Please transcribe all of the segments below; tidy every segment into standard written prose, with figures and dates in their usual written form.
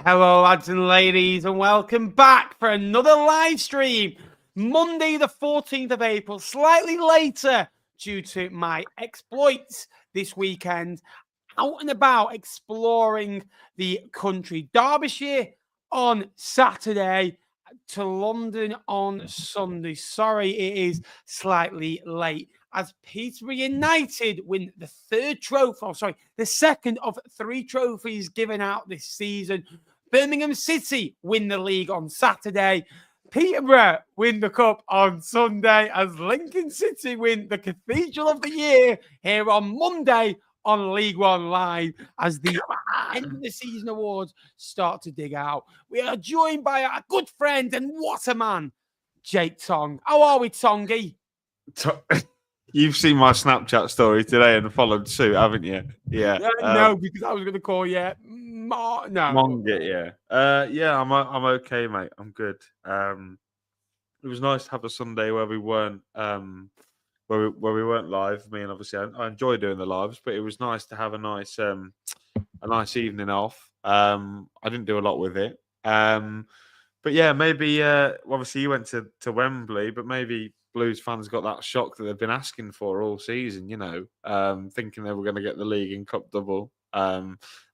Hello, lads and ladies, and welcome back for another live stream. Monday, the 14th of April, slightly later due to my exploits this weekend. Out and about exploring the country. Derbyshire on Saturday to London on Sunday. Sorry, it is slightly late. As Peterborough United win the the second of 3 trophies given out this season. Birmingham City win the league on Saturday. Peterborough win the cup on Sunday as Lincoln City win the Cathedral of the Year here on Monday on League One Live as the end of the season awards start to dig out. We are joined by our good friend and what a man, Jake Tong. How are we, Tongy? You've seen my Snapchat story today and followed suit, haven't you? Yeah. No, because I was going to call you Monget, yeah. Yeah, I'm okay, mate. I'm good. It was nice to have a Sunday where we weren't where we weren't live. Me and obviously I enjoy doing the lives, but it was nice to have a nice evening off. I didn't do a lot with it. But yeah, maybe obviously you went to Wembley, but maybe Blues fans got that shock that they've been asking for all season, thinking they were going to get the league and cup double.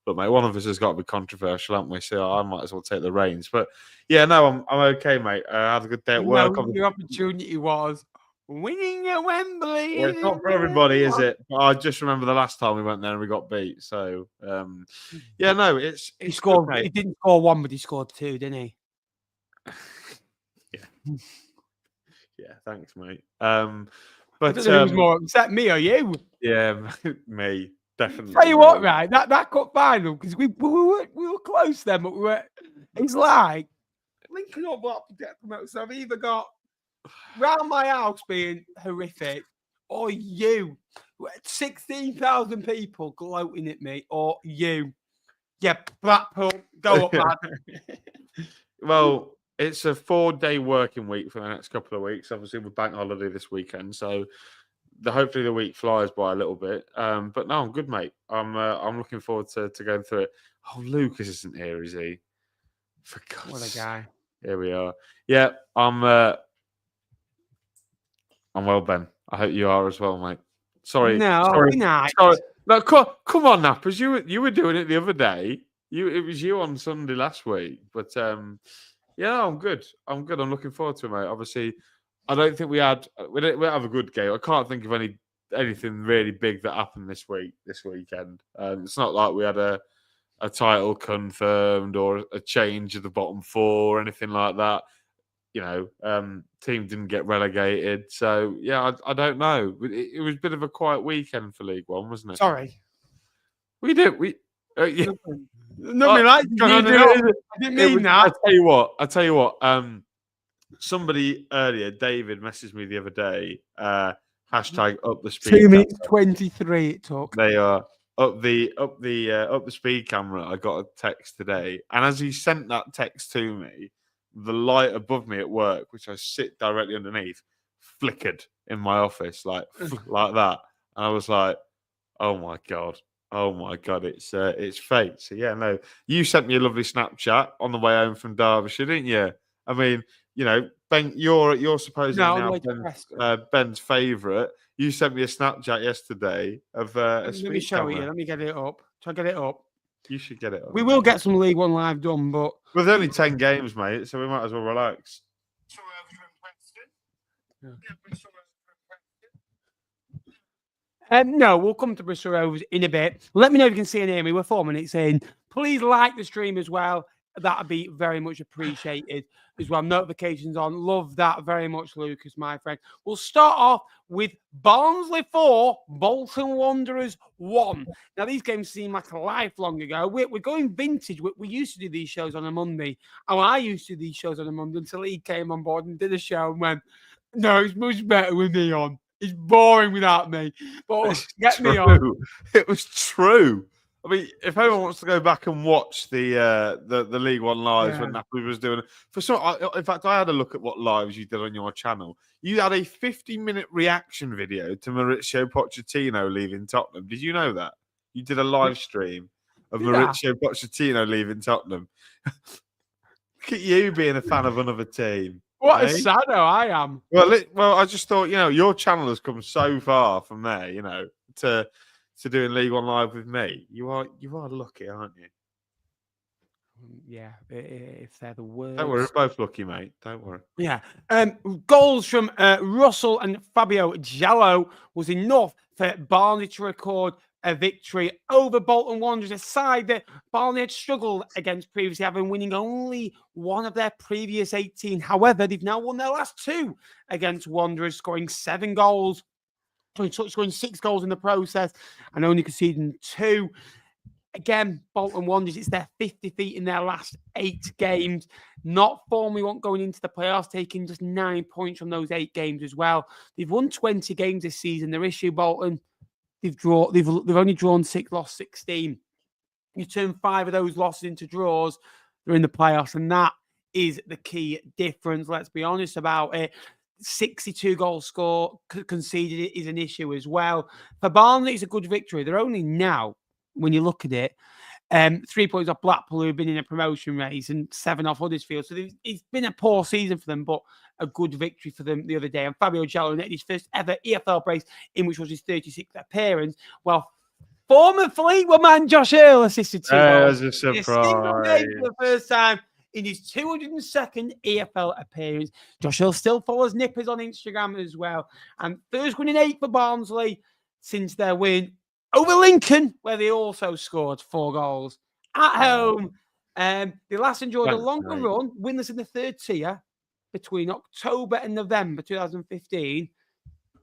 But mate, one of us has got to be controversial, haven't we? So I might as well take the reins. But yeah, no, I'm okay, mate. I had a good day at work. Your opportunity was winning at Wembley. Well, it's not for everybody, is it? But I just remember the last time we went there and we got beat. So yeah, no, it's he scored. good, he didn't score 1, but he scored 2, didn't he? Yeah. Yeah, thanks, mate. But it was more upset me or you. Yeah, me. Definitely. Tell you what, right? That cup final, because we were close then, but we were. It's like linking up what to get promoted. So I've either got round my house being horrific, or you, 16,000 people gloating at me, or you. Yeah, Blackpool, go up, man. Well, it's a 4-day working week for the next couple of weeks. Obviously, we're bank holiday this weekend, so hopefully the week flies by a little bit. But no, I'm good, mate. I'm looking forward to going through it. Oh, Lucas isn't here, is he? For God's What a guy! Here we are. Yeah, I'm well, Ben. I hope you are as well, mate. Sorry. Sorry. No, come on, Nappers. You were doing it the other day. It was you on Sunday last week. But yeah, I'm good. I'm looking forward to it, mate. Obviously, I don't think we don't have a good game. I can't think of anything really big that happened this weekend. It's not like we had a title confirmed or a change of the bottom 4 or anything like that. Team didn't get relegated. So yeah, I don't know. It was a bit of a quiet weekend for League One, wasn't it? Sorry, we did. Yeah. Nothing like I didn't mean that. I tell you what. Somebody earlier, David, messaged me the other day. Hashtag up the speed. 2 minutes 23 it took. They are up the speed camera. I got a text today, and as he sent that text to me, the light above me at work, which I sit directly underneath, flickered in my office like that, and I was like, "Oh my god." It's fate. So yeah, no. You sent me a lovely Snapchat on the way home from Derbyshire, didn't you? I mean, Ben, you're supposedly Ben's favourite. You sent me a Snapchat yesterday of a speed Let me show camera. you. Let me get it up. Try to get it up. You should get it up. We will get some League One Live done, but there's only 10 games, mate, so we might as well relax. No, we'll come to Bristol Rovers in a bit. Let me know if you can see and hear me. We're 4 minutes in. Please like the stream as well. That'd be very much appreciated as well. Notifications on. Love that very much, Lucas, my friend. We'll start off with Barnsley 4, Bolton Wanderers 1. Now, these games seem like a lifelong ago. We're going vintage. We used to do these shows on a Monday. I used to do these shows on a Monday until he came on board and did a show and went, no, it's much better with me on. It's boring without me. But get me on. It was true. I mean, if anyone wants to go back and watch the League One lives when Napoli was doing it, in fact, I had a look at what lives you did on your channel. You had a 50-minute reaction video to Maurizio Pochettino leaving Tottenham. Did you know that? You did a live stream of Maurizio Pochettino leaving Tottenham. Look at you being a fan of another team. What a sado I am. Well, I just thought, your channel has come so far from there, to doing League One Live with me. You are lucky, aren't you? Yeah, if they're the worst. Don't worry, we're both lucky, mate. Don't worry. Yeah. Goals from Russell and Fabio Jallo was enough for Barnsley to record a victory over Bolton Wanderers, a side that Barnsley had struggled against previously, having winning only one of their previous 18. However, they've now won their last 2 against Wanderers, scoring 7 goals, scoring 6 goals in the process, and only conceding 2. Again, Bolton Wanderers, it's their 5th defeat in their last 8 games. Not formally going into the playoffs, taking just 9 points from those 8 games as well. They've won 20 games this season. Their issue, Bolton, they've only drawn 6, lost 16. You turn 5 of those losses into draws, they're in the playoffs, and that is the key difference. Let's be honest about it. 62 goal score conceded is an issue as well. For Barnsley, it's a good victory. They're only now, when you look at it, 3 points off Blackpool, who've been in a promotion race, and 7 off Huddersfield. So it's been a poor season for them, but a good victory for them the other day. And Fabio Jallo netted his first ever EFL brace, in which was his 36th appearance, while former Fleetwood man Josh Earl assisted 2 goals. A surprise. A single game for the first time in his 202nd EFL appearance. Josh Earl still follows Nippers on Instagram as well. And first win in 8 for Barnsley since their win over Lincoln, where they also scored 4 goals at home. They last enjoyed a longer run, winless in the 3rd tier, between October and November 2015.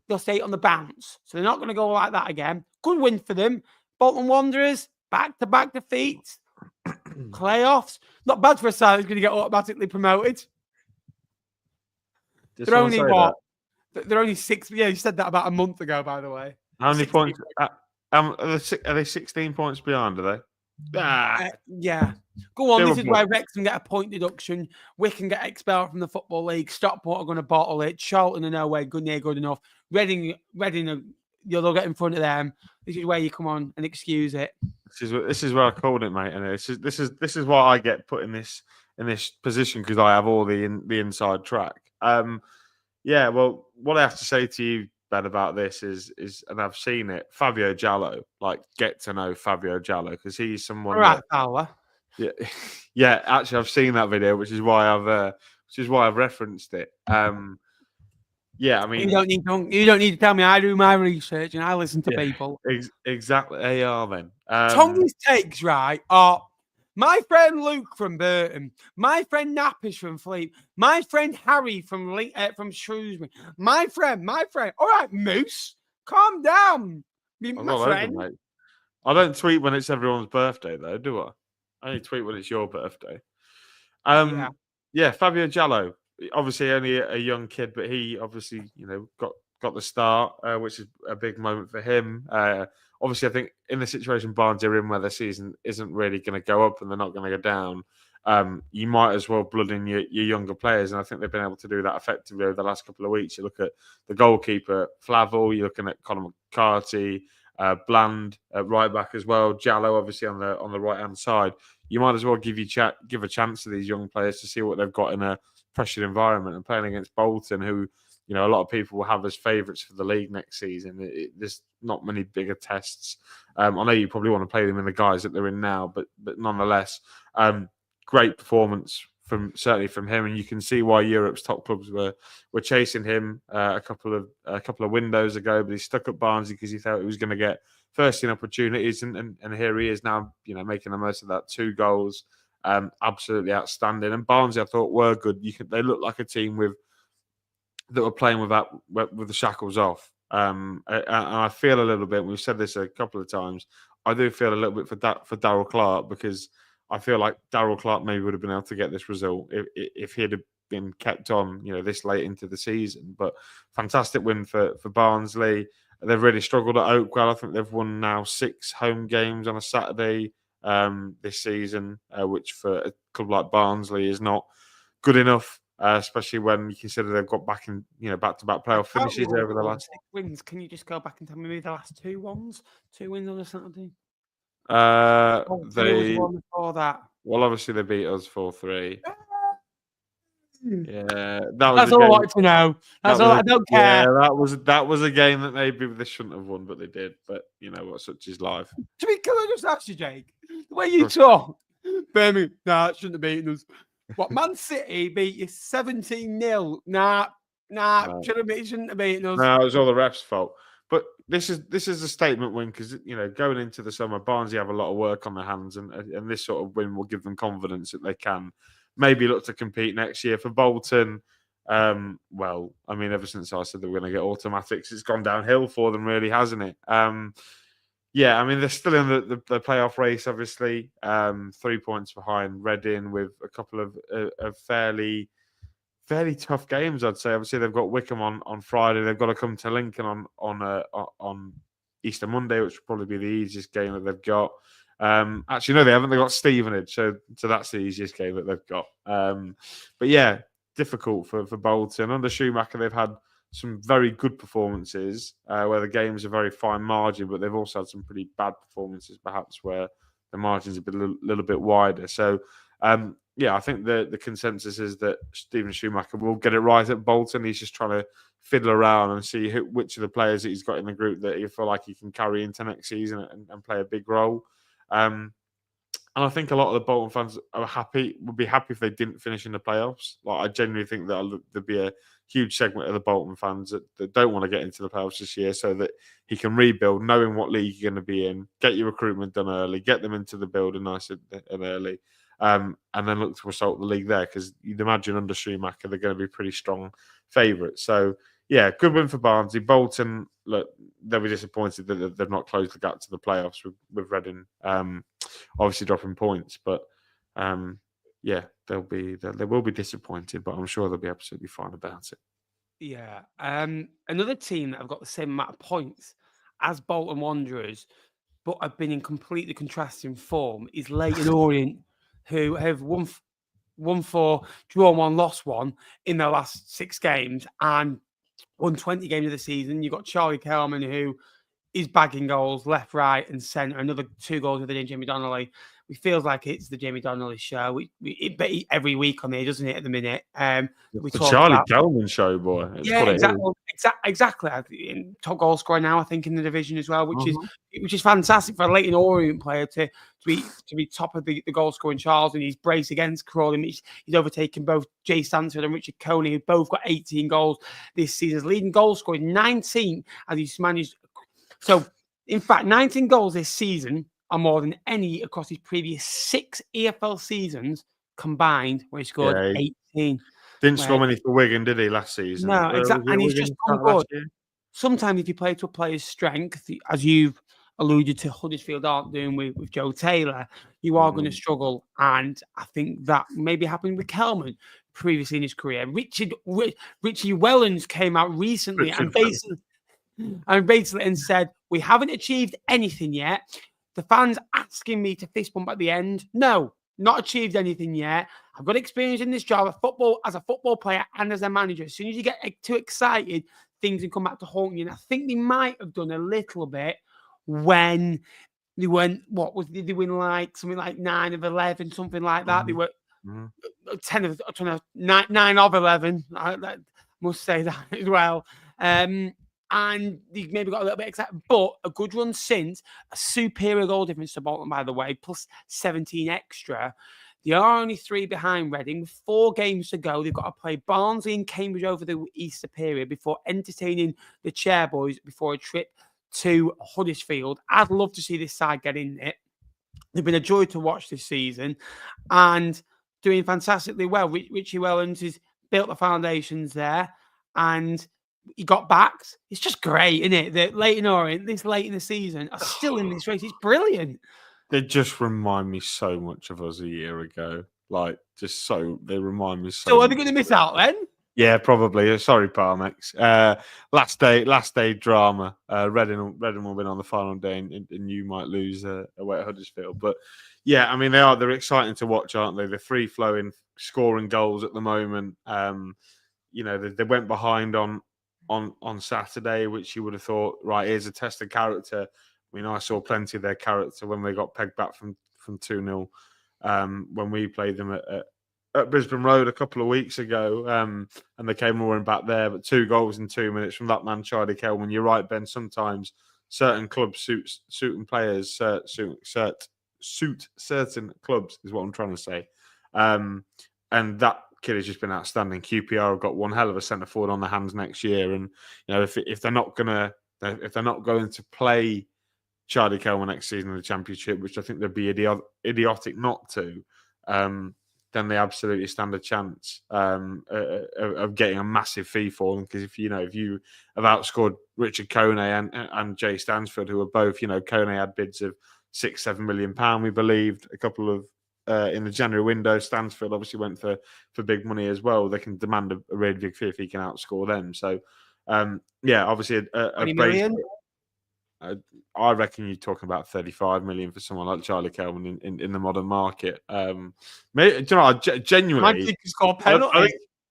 They'll stay on the bounce. So they're not going to go like that again. Good win for them. Bolton Wanderers, back-to-back defeats. Playoffs. Not bad for a side that's going to get automatically promoted. They're only what? They're only 6. Yeah, you said that about a month ago, by the way. How many points? Are they 16 points behind, are they? Yeah. Go on. This is why Wrexham get a point deduction. Wickham get expelled from the Football League. Stockport are going to bottle it. Charlton are nowhere good enough. Reading, you'll get in front of them. This is where you come on and excuse it. This is where I called it, mate. And this is why I get put in this position, because I have all the inside track. Yeah. Well, what I have to say to you, Ben, about this is, and I've seen it, Fabio Jallo. Like, get to know Fabio Jallo, because he's someone. All right, Fowler. Yeah. Actually, I've seen that video, which is why I've referenced it. Yeah, I mean, you don't need to tell me. I do my research and I listen to people. Exactly. They are, then. Tommy's takes, right, are my friend Luke from Burton, my friend Nappers from Fleet, my friend Harry from Shrewsbury, my friend. All right, Moose, calm down. My friend. Over, mate. I don't tweet when it's everyone's birthday, though, do I? I only tweet when it's your birthday. Yeah, Fabio Jallo. Obviously only a young kid, but he obviously, got the start, which is a big moment for him. Obviously, I think in the situation Barnes are in, where the season isn't really going to go up and they're not going to go down, you might as well blood in your younger players, and I think they've been able to do that effectively over the last couple of weeks. You look at the goalkeeper Flavel, you're looking at Conor McCarthy, Bland at right back as well, Jallo obviously on the right hand side. You might as well give a chance to these young players to see what they've got in a pressured environment, and playing against Bolton, who a lot of people will have as favourites for the league next season. There's not many bigger tests. I know you probably want to play them in the guys that they're in now, but nonetheless, great performance certainly from him, and you can see why Europe's top clubs were chasing him a couple of windows ago. But he stuck at Barnsley because he thought he was going to get first-team opportunities, and here he is now, making the most of that. 2 goals. Absolutely outstanding. And Barnsley, I thought, were good. They looked like a team that were playing with the shackles off. And I feel a little bit, we've said this a couple of times, I do feel a little bit for Darryl Clark, because I feel like Darryl Clark maybe would have been able to get this result if he'd have been kept on, this late into the season. But fantastic win for Barnsley. They've really struggled at Oakwell. I think they've won now 6 home games on a Saturday this season, which for a club like Barnsley is not good enough, especially when you consider they've got back in, back-to-back playoff finishes over the last 6 wins. Can you just go back and tell me the last 2 wins on a Saturday? They won before that. Well, obviously they beat us 4-3. Yeah, that was That's all I wanted to know. That's all. I don't care. Yeah, that was a game that maybe they shouldn't have won, but they did. But you know what? Such is life. Can I just ask you, Jake? The way you talk, Birmingham, it shouldn't have beaten us. What, Man City beat you 17-0? Nah, No. shouldn't have beaten us. No, it was all the refs' fault. But this is a statement win because going into the summer, Barnsley have a lot of work on their hands, and this sort of win will give them confidence that they can maybe look to compete next year. For Bolton, well, I mean, ever since I said they were going to get automatics, it's gone downhill for them, really, hasn't it? Yeah, I mean, they're still in the playoff race, obviously. 3 points behind Reading with a couple of fairly tough games, I'd say. Obviously, they've got Wickham on Friday. They've got to come to Lincoln on Easter Monday, which will probably be the easiest game that they've got. Actually, no, they haven't. They've got Stevenage, so that's the easiest game that they've got. But yeah, difficult for Bolton. Under Schumacher, they've had some very good performances where the games are very fine margin, but they've also had some pretty bad performances, perhaps where the margins have been a little bit wider. So, yeah, I think the consensus is that Steven Schumacher will get it right at Bolton. He's just trying to fiddle around and see which of the players that he's got in the group that he feel like he can carry into next season and play a big role. And I think a lot of the Bolton fans would be happy if they didn't finish in the playoffs. Like, I genuinely think that there'd be a huge segment of the Bolton fans that don't want to get into the playoffs this year, so that he can rebuild, knowing what league you're going to be in, get your recruitment done early, get them into the building nice and early, and then look to assault the league there, because you'd imagine under Schumacher they're going to be pretty strong favourites. So, yeah, good win for Barnsley. Bolton, look, they'll be disappointed that they've not closed the gap to the playoffs with Reading, obviously dropping points. But yeah, they will be disappointed, but I'm sure they'll be absolutely fine about it. Yeah. Another team that have got the same amount of points as Bolton Wanderers, but have been in completely contrasting form, is Leyton Orient, who have won 4, drawn 1, lost 1 in their last 6 games, and won 20 games of the season. You've got Charlie Kelman, who is bagging goals left, right, and centre. Another 2 goals with Jamie Donnelly. It feels like it's the Jamie Donnelly show. Every week on here, doesn't it? At the minute, we talk Charlie Kelman show, boy. Exactly. Top goal scorer now, I think, in the division as well, which is fantastic for a Leyton Orient player to be top of the goal scoring Charles, and he's braced against Crawley. He's overtaken both Jay Stansford and Richard Coney, who both got 18 goals this season. His leading goal scorer 19, as he's managed. So, in fact, 19 goals this season are more than any across his previous 6 EFL seasons combined, where he scored 18. Didn't score many for Wigan, did he, last season? No, exactly. And he's just gone good. Sometimes if you play to a player's strength, as you've alluded to, Huddersfield aren't doing with Joe Taylor, you are going to struggle. And I think that maybe happened with Kelman previously in his career. Richie Wellens came out recently and basically said, we haven't achieved anything yet. The fans asking me to fist bump at the end. No, not achieved anything yet. I've got experience in this job as a football player and as a manager. As soon as you get too excited, things can come back to haunt you. And I think they might have done a little bit when they went, did they win like something like 9 of 11, something like that? They were 9 of 11. I must say that as well. And they maybe got a little bit excited, but a good run since, a superior goal difference to Bolton, by the way, plus 17 extra. They are only 3 behind Reading, with 4 games to go. They've got to play Barnsley and Cambridge over the Easter period before entertaining the Chairboys before a trip to Huddersfield. I'd love to see this side get in it. They've been a joy to watch this season and doing fantastically well. Richie Wellens has built the foundations there, and he got backed. It's just great, isn't it? That Leyton Orient, this late in the season, are still in this race. It's brilliant. They just remind me so much of us a year ago. They remind me so. So are they going to miss out then? Yeah, probably. Sorry, Parmex. Last day drama. Reading will win on the final day, and you might lose away at Huddersfield. But yeah, I mean they're exciting to watch, aren't they? They're free flowing, scoring goals at the moment. They went behind on Saturday, which you would have thought, right, here's a test of character. I mean, I saw plenty of their character when they got pegged back from 2-0 when we played them at Brisbane Road a couple of weeks ago, and they came roaring back there. But 2 goals in 2 minutes from that man, Charlie Kelman. You're right, Ben. Sometimes certain clubs suit players, suit certain clubs is what I'm trying to say. And that kid has just been outstanding. QPR have got one hell of a centre forward on their hands next year, and if they're not going to play Charlie Kelman next season in the Championship, which I think they'd be idiotic not to, then they absolutely stand a chance of getting a massive fee for them. Because if you have outscored Richard Kone and Jay Stansfield, who are both, Kone had bids of £6-7 million, we believed, a couple of in the January window. Stansfield obviously went for big money as well. They can demand a really big fee if he can outscore them. So, obviously a 20 million. I reckon you're talking about 35 million for someone like Charlie Kelman in the modern market. Genuinely,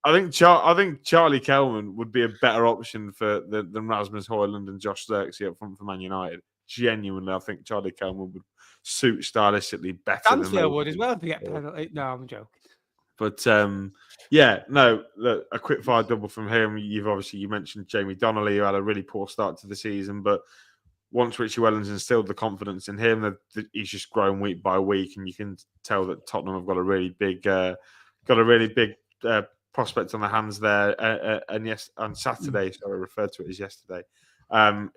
I think Charlie Kelman would be a better option than Rasmus Højlund and Josh Xerxes up front for Man United. Genuinely, I think Charlie Kelman would suit stylistically better than Stansfield would as well if they get penalty. No, I'm joking. But a quick fire double from him. You mentioned Jamie Donnelly, who had a really poor start to the season, but once Richie Wellens instilled the confidence in him, that he's just grown week by week, and you can tell that Tottenham have got a really big prospect on their hands there. On Saturday, so I referred to it as yesterday,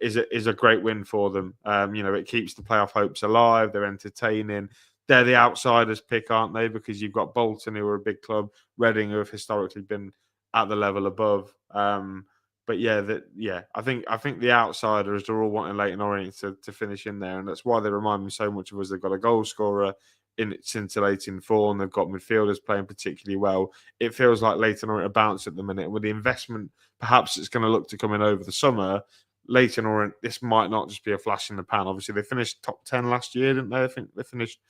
is a great win for them. It keeps the playoff hopes alive. They're entertaining. They're the outsiders pick, aren't they? Because you've got Bolton, who are a big club, Reading, who have historically been at the level above. I think the outsiders are all wanting Leyton Orient to finish in there, and that's why they remind me so much of us. They've got a goal scorer in scintillating form. They've got midfielders playing particularly well. It feels like Leyton Orient are bounced at the minute, and with the investment perhaps it's going to look to come in over the summer, Leyton Orient, this might not just be a flash in the pan. Obviously, they finished top 10 last year, didn't they? I think they finished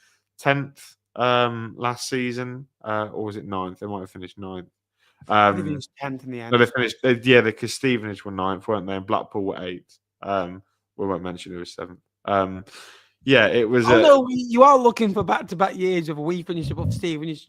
10th last season, or was it 9th? They might have finished 9th. They finished 10th in the end. No, they finished. Because Stevenage were 9th, weren't they? And Blackpool were 8th. We won't mention who was 7th. It was. You are looking for back-to-back years of we finished above Stevenage.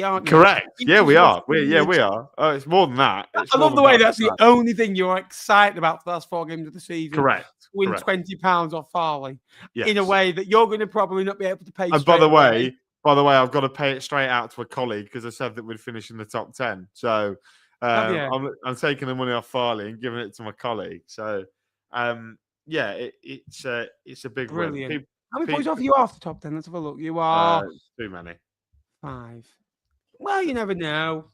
Aren't you? Correct. Yeah, we are. We are. It's more than that. I love the way that's the only thing you're excited about for the last 4 games of the season. Correct. Win £20 off Farley in a way that you're going to probably not be able to pay. And by the way, I've got to pay it straight out to a colleague because I said that we'd finish in the top 10. So I'm taking the money off Farley and giving it to my colleague. So it's a big brilliant win. How many points off you off the top 10? Let's have a look. You are too many. 5. Well, you never know.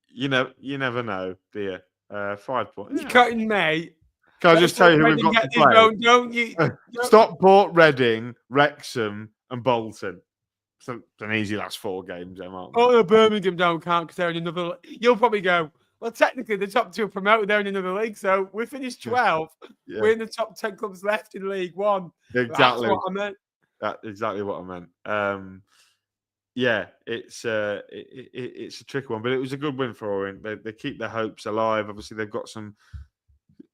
You never know, dear. 5 points. You're cutting me. Can I just tell you who we've got to play? Don't you? Stockport, Reading, Wrexham, and Bolton. So it's an easy last 4 games, aren't they? Oh, Birmingham don't count because they're in another. You'll probably go, well, technically the top 2 are promoted. They're in another league, so we finished 12th. Yeah. We're in the top 10 clubs left in League One. Exactly. That's what I meant. That's exactly what I meant. It's a tricky one, but it was a good win for Orient. They keep their hopes alive. Obviously, they've got some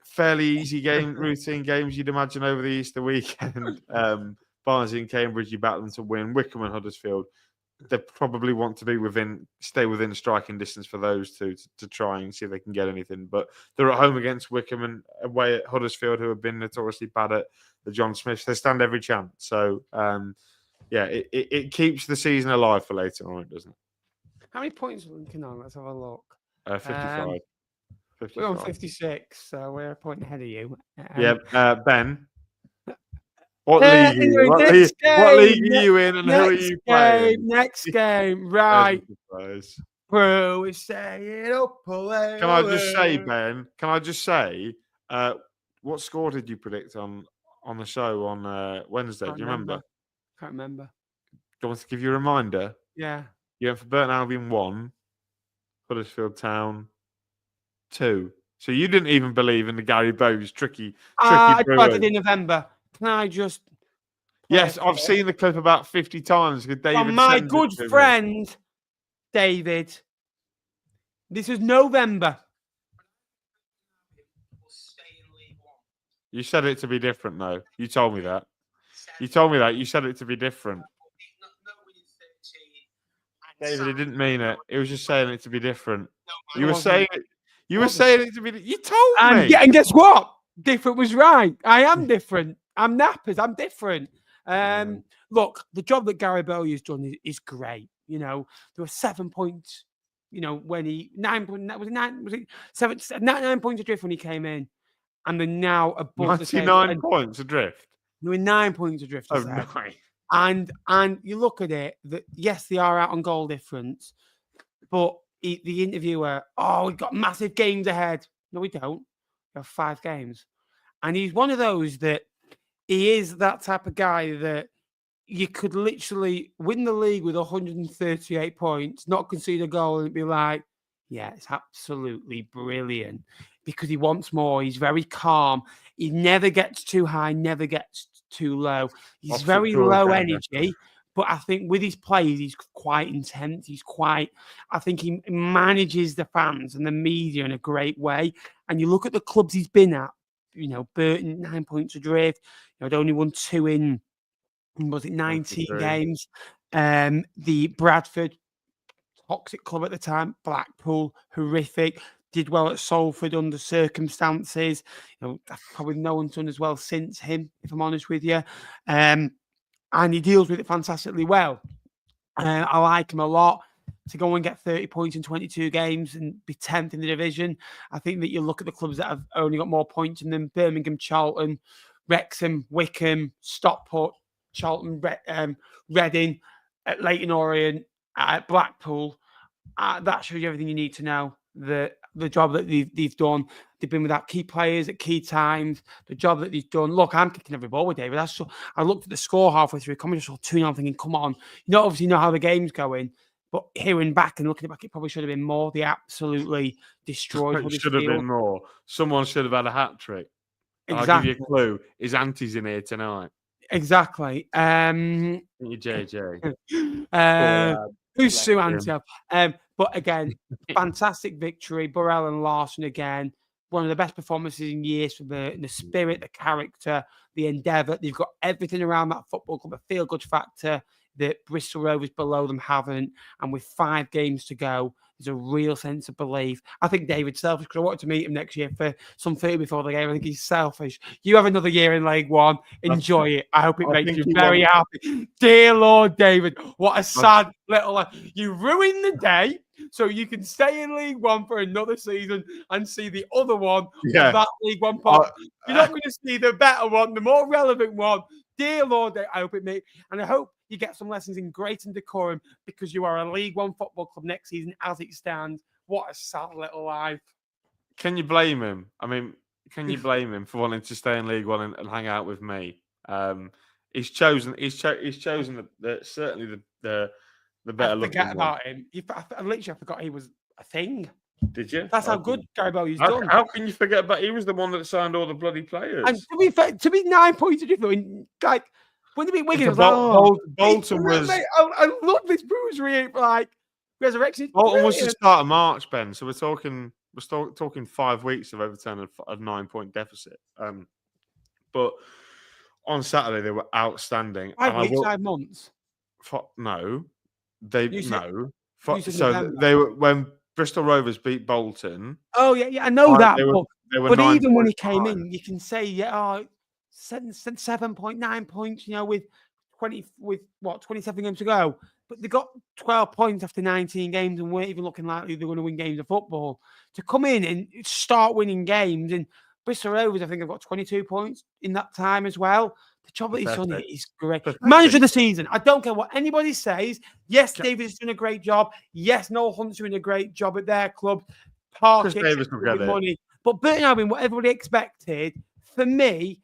fairly easy routine games, you'd imagine, over the Easter weekend. Barnsley and Cambridge, you battle them to win. Wickham and Huddersfield, they probably want to stay within striking distance for those two to try and see if they can get anything. But they're at home against Wickham and away at Huddersfield, who have been notoriously bad at the John Smiths. They stand every chance. So, it keeps the season alive for Leyton Orient, doesn't it? How many points are we looking on? Let's have a look. 55. We're on 56, so we're a point ahead of you. Ben. What league are you in, and who are you playing? Next game, right. Bro, we're staying up. Can I just say, Ben? What score did you predict on the show on Wednesday? Do you remember? Can't remember. Do you want to give you a reminder? Yeah. You went for Burton Albion 1, Huddersfield Town 2. So you didn't even believe in the Gary Bowes tricky. I tried it in November. Can I just? Yes, I've seen the clip about 50 times. From my good friend, David. This is November. You said it to be different, though. You told me that. You told me that. You said it to be different. David, he didn't mean it. He was just saying it to be different. You were saying it. You were saying it to be. You told me. And guess what? Different was right. I am different. I'm knappers. I'm different. Look, the job that Gary Bowley's done is great. You know, there were 7 points. You know, when he 9 points adrift when he came in, and they're now above 99 points adrift. They were 9 points adrift. Oh, nice. And you look at it, that yes, they are out on goal difference, but the interviewer, we've got massive games ahead. No, we don't. We have 5 games. And he's one of those that he is that type of guy that you could literally win the league with 138 points, not concede a goal, and be like, yeah, it's absolutely brilliant, because he wants more. He's very calm. He never gets too high, never gets too low. He's very low energy, but I think with his plays, he's quite intense. I think he manages the fans and the media in a great way. And you look at the clubs he's been at, you know, Burton, 9 points adrift. You know, they'd only won 2 in, was it 19 games? The Bradford, toxic club at the time, Blackpool, horrific. Did well at Salford under circumstances. You know, probably no one's done as well since him, if I'm honest with you. And he deals with it fantastically well. I like him a lot. To go and get 30 points in 22 games and be 10th in the division. I think that you look at the clubs that have only got more points than them: Birmingham, Charlton, Wrexham, Wickham, Stockport, Charlton, Reading, Leyton Orient, Blackpool. That shows you everything you need to know. The job that they've done. They've been without key players at key times. The job that they've done. Look, I'm kicking every ball with David. I looked at the score halfway through. Coming just saw 2-0, thinking, come on. You don't obviously know how the game's going, but hearing back and looking back, it probably should have been more. They absolutely destroyed. It should have been more. Someone should have had a hat trick. Exactly. I'll give you a clue. His auntie's in here tonight. Exactly. You JJ. Who's Sue Auntie? But again, fantastic victory. Burrell and Larson again. One of the best performances in years for the spirit, the character, the endeavour. They've got everything around that football club, a feel-good factor that Bristol Rovers below them haven't. And with 5 games to go, there's a real sense of belief. I think David's selfish because I wanted to meet him next year for some food before the game. I think he's selfish. You have another year in League One. Enjoy it. I hope it makes you very happy. Dear Lord, David, what a sad little life. You ruined the day so you can stay in League One for another season and see the other one of that League One part. You're not going to see the better one, the more relevant one. Dear Lord, I hope it makes, and I hope you get some lessons in grace and decorum, because you are a League One football club next season as it stands. What a sad little life. Can you blame him? I mean, can you blame him for wanting to stay in League One and hang out with me? He's chosen certainly the better looking one. Forget about him. I literally forgot he was a thing. Did you? That's how good Gary Bowley's done. How can you forget about? He was the one that signed all the bloody players. And to be fair, to be 9 points different, like when they beat Wigan, Bolton was. I love this Bruce like resurrection. Bolton was the start of March, Ben. So we're talking 5 weeks of overturning a 9-point deficit. But on Saturday they were outstanding. 5 weeks, 5 months. No, they So they were when Bristol Rovers beat Bolton. Oh yeah, I know that. But even when he came 5. in, you can say 7.9 points. You know, with 27 games to go. But they got 12 points after 19 games and weren't even looking likely they're going to win games of football. To come in and start winning games, and Bristol Rovers, I think, have got 22 points in that time as well. The job that he's done is great. Manager of the season. I don't care what anybody says. Yes, David's doing a great job. Yes, Noel Hunt's doing a great job at their club. Chris Davis will get money. But Burton Albion, what everybody expected, for me,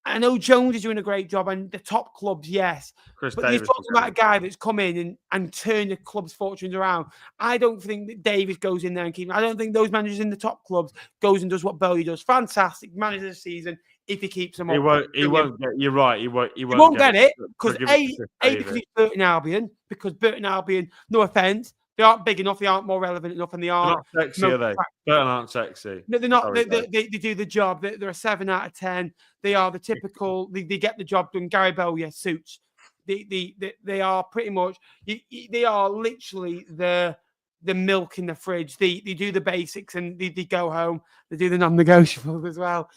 I know Jones is doing a great job, and the top clubs, yes. But you're talking about a guy that's come in and turned the club's fortunes around. I don't think that Davis goes in there and keeps. I don't think those managers in the top clubs goes and does what Bowley does. Fantastic manager of the season if he keeps them up. He won't get. You're right. He won't get it because because he's Burton Albion. Because Burton Albion, no offense, They aren't big enough. They aren't more relevant enough, and they aren't They're not sexy, are they? Burton aren't sexy. No, they're not. Sorry, they do the job. They're a 7 out of 10. They are the typical. They get the job done. Gary Bowyer suits. They are pretty much. They are literally the milk in the fridge. They do the basics and they go home. They do the non-negotiables as well.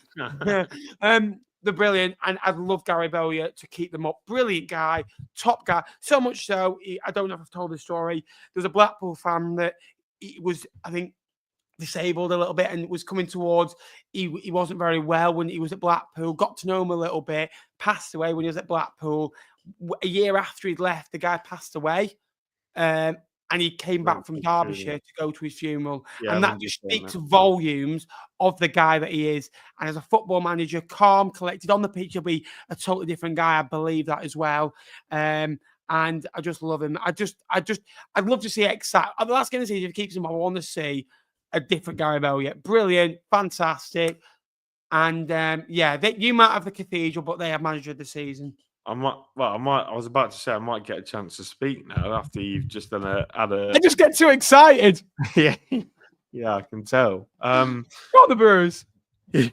They're brilliant, and I'd love Gary Bowyer to keep them up. Brilliant guy, top guy. So much so, I don't know if I've told the story. There's a Blackpool fan that he was, I think, disabled a little bit and was coming towards. He wasn't very well when he was at Blackpool. Got to know him a little bit. Passed away when he was at Blackpool. A year after he'd left, the guy passed away. And he came back from Derbyshire to go to his funeral. Yeah, and that just speaks volumes of the guy that he is. And as a football manager, calm, collected on the pitch, he'll be a totally different guy. I believe that as well. And I just love him. I'd love to see Exeter. The last game of the season, if he keeps him, I want to see a different Gary Bowyer. Brilliant, fantastic. And you might have the Cathedral, but they have manager of the season. I was about to say I might get a chance to speak now after you've just done I just get too excited. yeah, I can tell. Got the Brewers. Yeah,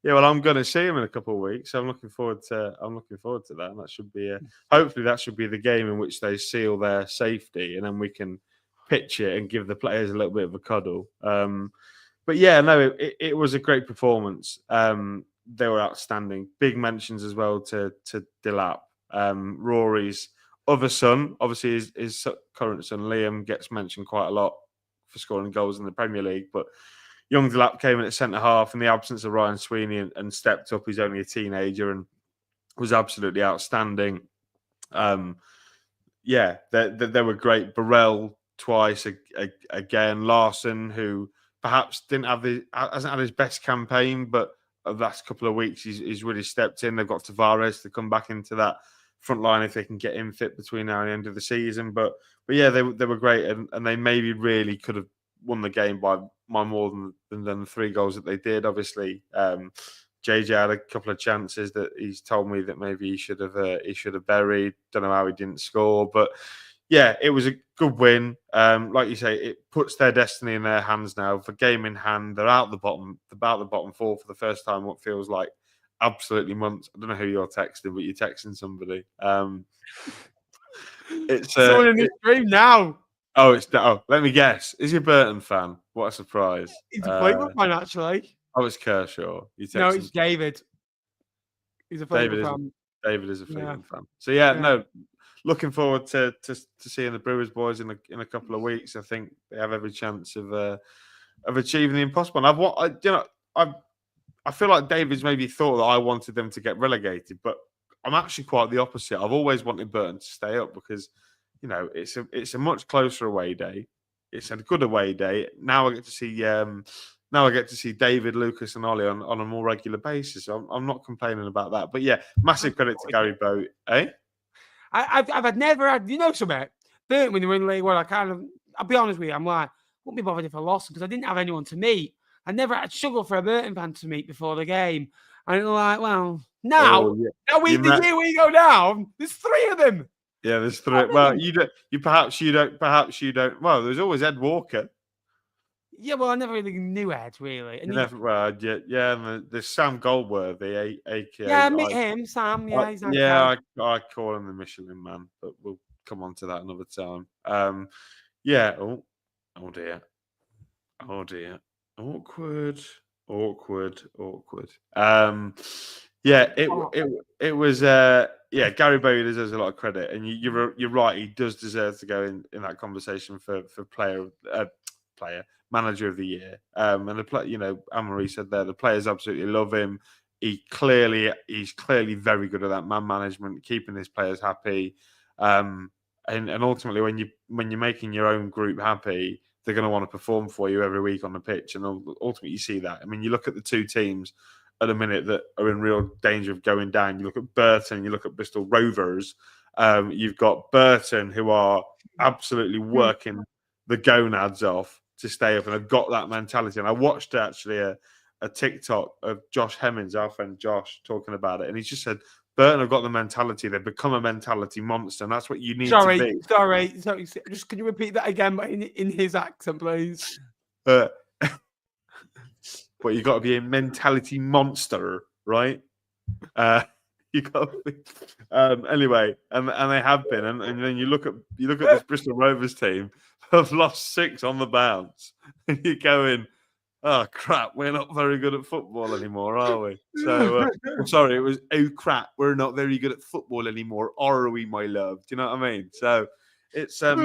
well, I'm going to see him in a couple of weeks. So I'm looking forward to that. And that should be hopefully that should be the game in which they seal their safety, and then we can pitch it and give the players a little bit of a cuddle. But yeah, no, it was a great performance. They were outstanding. Big mentions as well to Delap. Rory's other son, obviously his current son Liam, gets mentioned quite a lot for scoring goals in the Premier League. But young Delap came in at centre half in the absence of Ryan Sweeney and stepped up. He's only a teenager and was absolutely outstanding. They were great. Burrell twice again. Larson, who perhaps hasn't had his best campaign, but the last couple of weeks he's really stepped in. They've got Tavares to come back into that front line if they can get him fit between now and the end of the season. But yeah, they were great, and they maybe really could have won the game by more than the 3 goals that they did. Obviously, JJ had a couple of chances that he's told me that maybe he should have buried. Don't know how he didn't score, but yeah, it was a good win. Like you say, it puts their destiny in their hands now. For game in hand, they're out about the bottom 4 for the first time. What feels like absolutely months. I don't know who you're texting, but you're texting somebody. It's someone in the stream now. Let me guess. Is he a Burton fan? What a surprise! He's a Fleetwood fan, actually. Oh, it's Kershaw. No, it's David. He's a Fleetwood fan. David is a Fleetwood fan. So no. Looking forward to seeing the Brewers boys in a couple of weeks. I think they have every chance of achieving the impossible. And I feel like David's maybe thought that I wanted them to get relegated, but I'm actually quite the opposite. I've always wanted Burton to stay up because it's a much closer away day. It's a good away day. Now I get to see David, Lucas, and Ollie on a more regular basis. So I'm not complaining about that. But yeah, massive credit to Gary Bowyer, eh? I've never had, something. Burton when they were in League One, I'll be honest with you, I'm like, wouldn't be bothered if I lost because I didn't have anyone to meet. I never had struggled for a Burton fan to meet before the game. And I'm like, well, now the year we go down, there's 3 of them. Yeah, there's 3. Well, perhaps you don't. Well, there's always Ed Walker. Yeah, well, I never really knew Ed, really. And and there's Sam Goldworthy, aka. Yeah, I met him, Sam. Yeah, he's I call him the Michelin Man, but we'll come on to that another time. Oh dear. Awkward. It was. Gary Bowyer deserves a lot of credit, and you're right. He does deserve to go in that conversation for manager of the year. And Anne-Marie said there, the players absolutely love him. He's clearly very good at that man management, keeping his players happy. And ultimately, when you're making your own group happy, they're going to want to perform for you every week on the pitch. And ultimately, you see that. I mean, you look at the 2 teams at the minute that are in real danger of going down. You look at Burton, you look at Bristol Rovers. You've got Burton, who are absolutely working the gonads off to stay up, and I've got that mentality. And I watched actually a TikTok of Josh Hemmings, our friend Josh, talking about it, and he just said Burton have got the mentality. They've become a mentality monster, and that's what you need Sorry. to be. Just can you repeat that again, but in his accent, please? But you got to be a mentality monster, right? You got to be. Anyway, and they have been, and then you look at this Bristol Rovers team have lost 6 on the bounce, and you're going, oh crap, we're not very good at football anymore, are we? So I'm sorry, it was oh crap, we're not very good at football anymore, are we, my love? Do you know what I mean? So it's not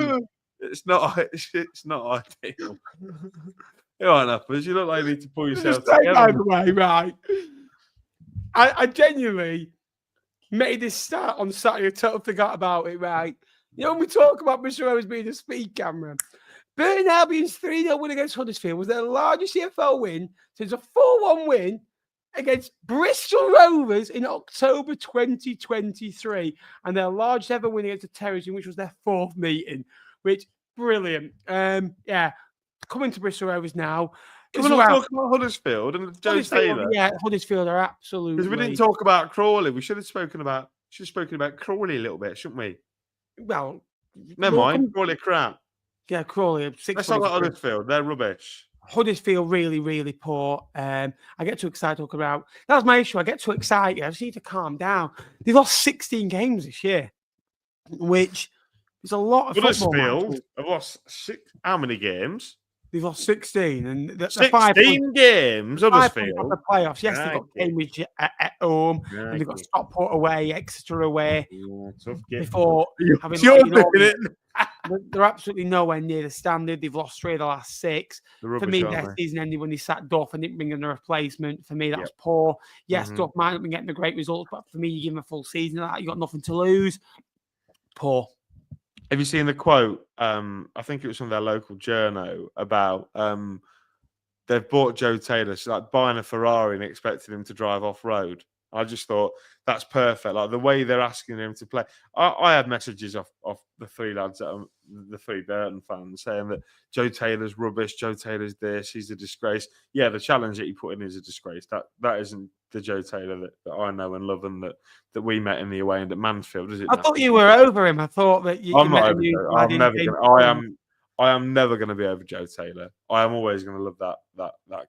ideal. You're all right, Uppers. You look like you need to pull yourself together. By the way, right? I genuinely made this start on Saturday. I totally forgot about it, right? You know, when we talk about Bristol Rovers being a speed camera, Burton Albion's 3-0 win against Huddersfield was their largest EFL win since a 4-1 win against Bristol Rovers in October 2023, and their largest ever win against the Terriers, which was their 4th meeting, which brilliant. Yeah, coming to Bristol Rovers now. Can we not talk about Huddersfield and Joe Taylor? Yeah, Huddersfield are absolutely. Because we didn't talk about Crawley. We should have spoken about Crawley a little bit, shouldn't we? Well, never mind. Crawley crap. Yeah, Crawley. Let's talk about Huddersfield. They're rubbish. Huddersfield really, really poor. I get too excited talking about. That was my issue. I get too excited. I just need to calm down. They lost 16 games this year, which is a lot of football. Huddersfield have lost 6. How many games? They've lost 16, and 16 games. Huddersfield the playoffs. Yes, they've got Cambridge at home, and they've got Stockport away, Exeter away. Before having they're absolutely nowhere near the standard. They've lost 3 of the last 6. For me, their season ended when they sacked Duff and didn't bring in a replacement. For me, that was poor. Yes, Duff might not have been getting the great results, but for me, you give them a full season of that, you got nothing to lose. Poor. Have you seen the quote? I think it was from their local journo about they've bought Joe Taylor, so like buying a Ferrari and expecting him to drive off road. I just thought that's perfect. Like the way they're asking him to play. I had messages off the 3 lads, the 3 Burton fans, saying that Joe Taylor's rubbish. Joe Taylor's this. He's a disgrace. Yeah, the challenge that he put in is a disgrace. That isn't the Joe Taylor that I know and love and that we met in the away end at Mansfield, is it? I thought you were over him. I thought that I'm not over Joe. I am never going to be over Joe Taylor. I am always going to love that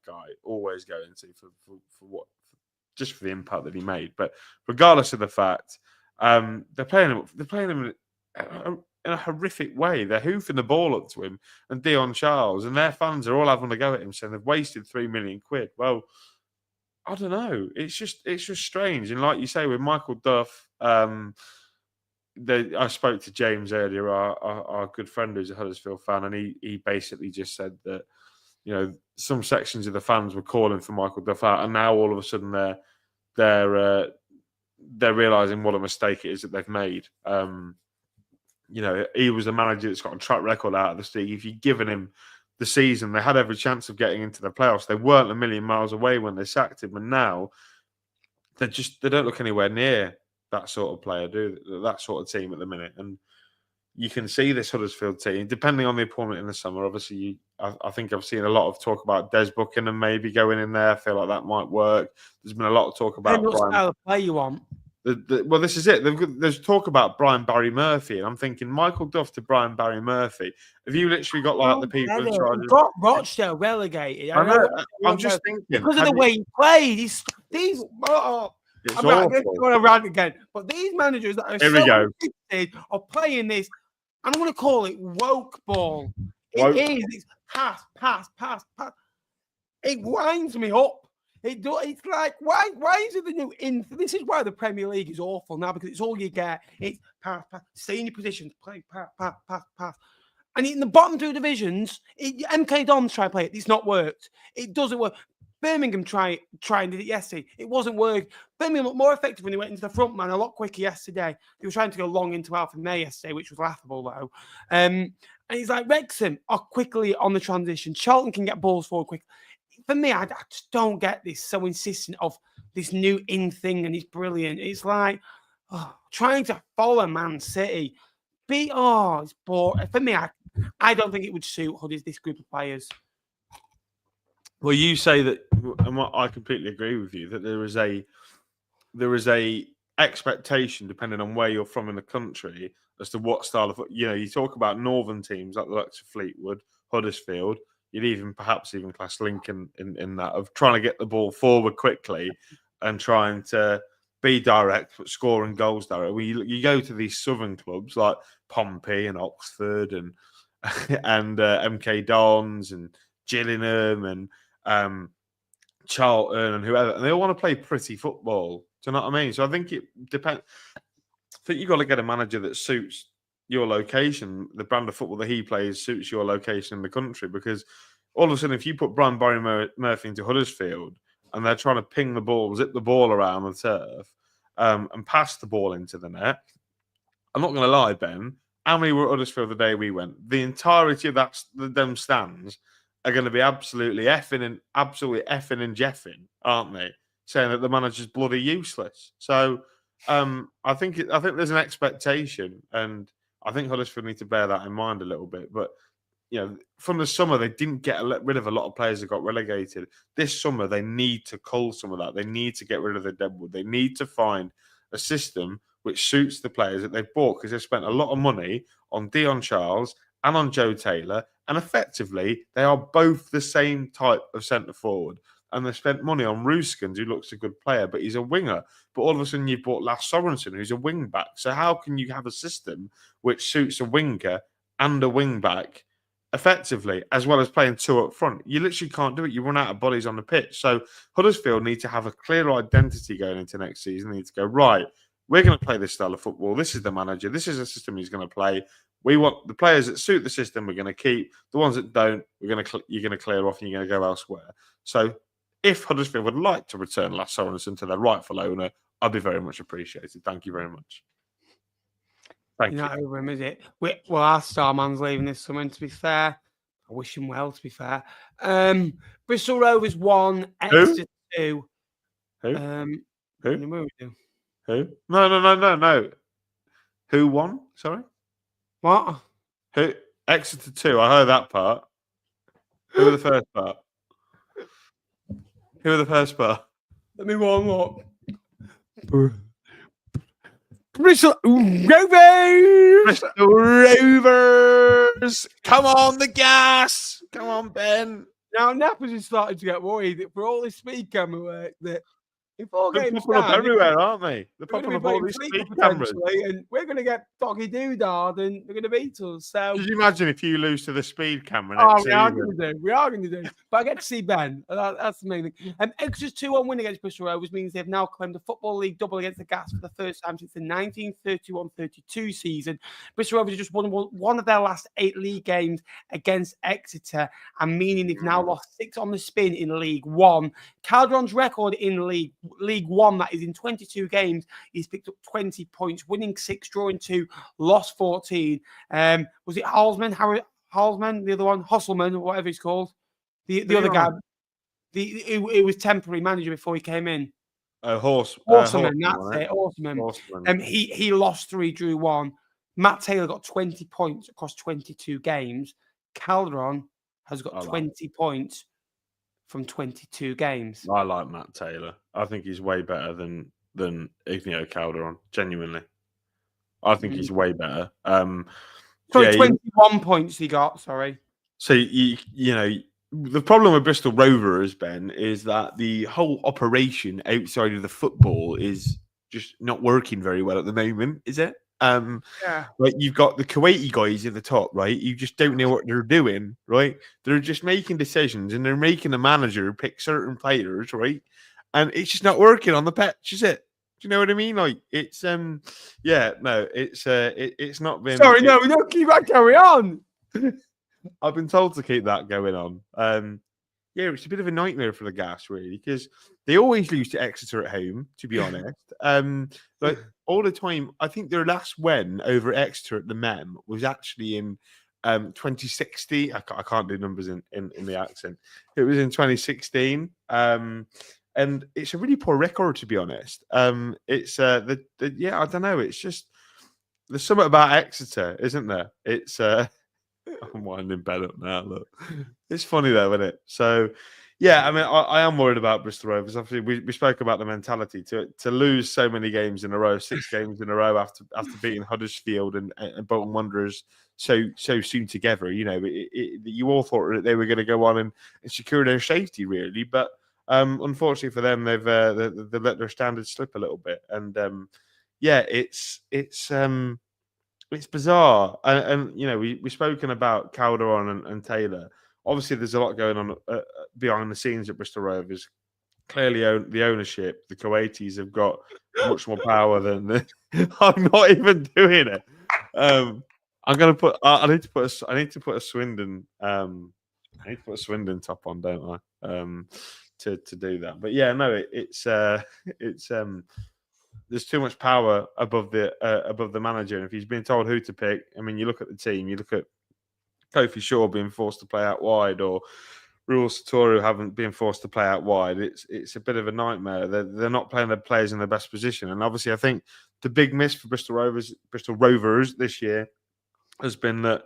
guy. Always going to for what. Just for the impact that he made, but regardless of the fact, they're playing him in a horrific way. They're hoofing the ball up to him and Dion Charles, and their fans are all having a go at him, saying they've wasted £3 million. Well, I don't know. It's just strange. And like you say, with Michael Duff, I spoke to James earlier, our good friend who's a Huddersfield fan, and he basically just said that, you know, some sections of the fans were calling for Michael Duff out, and now all of a sudden they're realising what a mistake it is that they've made. You know, he was a manager that's got a track record out of the league. If you'd given him the season, they had every chance of getting into the playoffs. They weren't a million miles away when they sacked him, and now they don't look anywhere near that sort of player, that sort of team at the minute. And you can see this Huddersfield team, depending on the appointment in the summer. Obviously, I think I've seen a lot of talk about Des Buchanan maybe going in there. I feel like that might work. There's been a lot of talk about what style of play you want. Well, this is it. There's talk about Brian Barry Murphy, and I'm thinking Michael Duff to Brian Barry Murphy. Have you literally got like the people in charge? Got Rochdale relegated. I'm just thinking because of the way he played. I'm going to go on a rant again, but these managers that are addicted of playing this, and I'm going to call it woke ball. It's pass. It winds me up. It's like, why is it the new in? This is why the Premier League is awful now, because it's all you get. It's pass, stay in your positions, play, pass. And in the bottom 2 divisions, MK Dons try to play it. It's not worked. It doesn't work. Birmingham tried and did it yesterday. It wasn't working. Birmingham looked more effective when they went into the front man a lot quicker yesterday. They were trying to go long into Alpha May yesterday, which was laughable though. And he's like, Wrexham are quickly on the transition. Charlton can get balls forward quick. For me, I just don't get this so insistent of this new in thing, and it's brilliant. It's like trying to follow Man City. It's boring. For me, I don't think it would suit Huddersfield, this group of players. Well, you say that, and I completely agree with you, that there is a expectation depending on where you're from in the country as to what style of, you talk about northern teams like the likes of Fleetwood, Huddersfield. You'd perhaps even class Lincoln in that, of trying to get the ball forward quickly and trying to be direct but scoring goals direct. You go to these southern clubs like Pompey and Oxford and MK Dons and Gillingham and Charlton and whoever, and they all want to play pretty football. Do you know what I mean? So I think it depends. I think you've got to get a manager that suits your location. The brand of football that he plays suits your location in the country, because all of a sudden, if you put Brian Barry Murphy into Huddersfield and they're trying to ping the ball, zip the ball around the turf, and pass the ball into the net, I'm not going to lie, Ben, how many were at Huddersfield the day we went? The entirety of them stands are going to be absolutely effing and jeffing, aren't they? Saying that the manager's bloody useless. So I think there's an expectation, and I think Huddersfield need to bear that in mind a little bit. But from the summer, they didn't get rid of a lot of players that got relegated. This summer, they need to cull some of that. They need to get rid of the deadwood. They need to find a system which suits the players that they've bought, because they've spent a lot of money on Dion Charles and on Joe Taylor, and effectively, they are both the same type of centre forward. And they spent money on Ruskins, who looks a good player, but he's a winger. But all of a sudden, you've bought Lasse Sorensen, who's a wing back. So how can you have a system which suits a winger and a wing back effectively, as well as playing two up front? You literally can't do it. You run out of bodies on the pitch. So Huddersfield need to have a clear identity going into next season. They need to go, right, we're going to play this style of football. This is the manager. This is a system he's going to play. We want the players that suit the system, we're going to keep. The ones that don't, you're going to clear off and you're going to go elsewhere. So if Huddersfield would like to return Lasse Sorensen to their rightful owner, I'd be very much appreciated. Thank you very much. Thank you. Not over him, is it? Well, our star man's leaving this summer, and to be fair, I wish him well, to be fair. Bristol Rovers 1, Exeter 2. Who? Who? No. Who won? Sorry? What? Who? Exeter 2. I heard that part. Who were the first part? Let me warm up. Bristol Rovers! Bristol Rovers! Come on, the gas! Come on, Ben. Now, Nappers is starting to get worried that for all this speed camera work, that if all They're games popping up everywhere, aren't they? They're popping up all these speed cameras. And we're going to get doggy doo-dard and they're going to beat us. So, could you imagine if you lose to the speed camera next season? We are going to do. But I get to see Ben. That's the main thing. Exeter's 2-1 win against Bristol Rovers means they've now claimed the Football League double against the Gas for the first time since the 1931-32 season. Bristol Rovers have just won one of their last 8 league games against Exeter, and meaning they've now lost 6 on the spin in League One. Calderon's record in League One, that is in 22 games, he's picked up 20 points, winning 6, drawing 2, lost 14. Was it Halsman, the other one, Hosselman, or whatever he's called, the other guy, it was temporary manager before he came in. Horseman, that's it, Horseman. He lost 3, drew 1. Matt Taylor got 20 points across 22 games. Calderon has got 20 points from 22 games. I like Matt Taylor. I think he's way better than Ignio Calderon. Genuinely, I think he's way better. 21 points he got. Sorry. So you know the problem with Bristol Rovers, Ben, is that the whole operation outside of the football is just not working very well at the moment, is it? Like you've got the Kuwaiti guys at the top, right? You just don't know what they're doing, right? They're just making decisions and they're making a manager pick certain players, right? And it's just not working on the pitch, is it? Do you know what I mean? Like it's it's not been. Sorry, no, we don't keep that carry on. I've been told to keep that going on. Yeah, it's a bit of a nightmare for the Gas, really, because they always lose to Exeter at home, to be honest. But all the time, I think their last win over Exeter at the Mem was actually in 2016. I can't do numbers in the accent. It was in 2016. And it's a really poor record, to be honest. It's I don't know. It's just there's something about Exeter, isn't there? It's I'm winding Ben up now. Look, it's funny though, isn't it? So, Yeah, I mean, I am worried about Bristol Rovers. Obviously, we spoke about the mentality to lose so many games in a row, 6 games in a row after beating Huddersfield and Bolton Wanderers so soon together. You know, you all thought that they were going to go on and secure their safety, really, but unfortunately for them, they've let their standards slip a little bit, and yeah, it's bizarre, and you know, we've spoken about Calderon and Taylor. Obviously, there's a lot going on behind the scenes at Bristol Rovers. Clearly, the ownership, the Kuwaitis have got much more power than the. I'm not even doing it. I'm gonna put. I need to put. I need to put a Swindon. I need to put a Swindon top on, don't I? To do that. But yeah, no, it's there's too much power above the manager, and if he's been told who to pick, I mean, you look at the team. You look at Kofi Shaw being forced to play out wide, or Rule Satoru haven't been forced to play out wide. It's a bit of a nightmare. They're not playing their players in their best position, and obviously, I think the big miss for Bristol Rovers this year has been that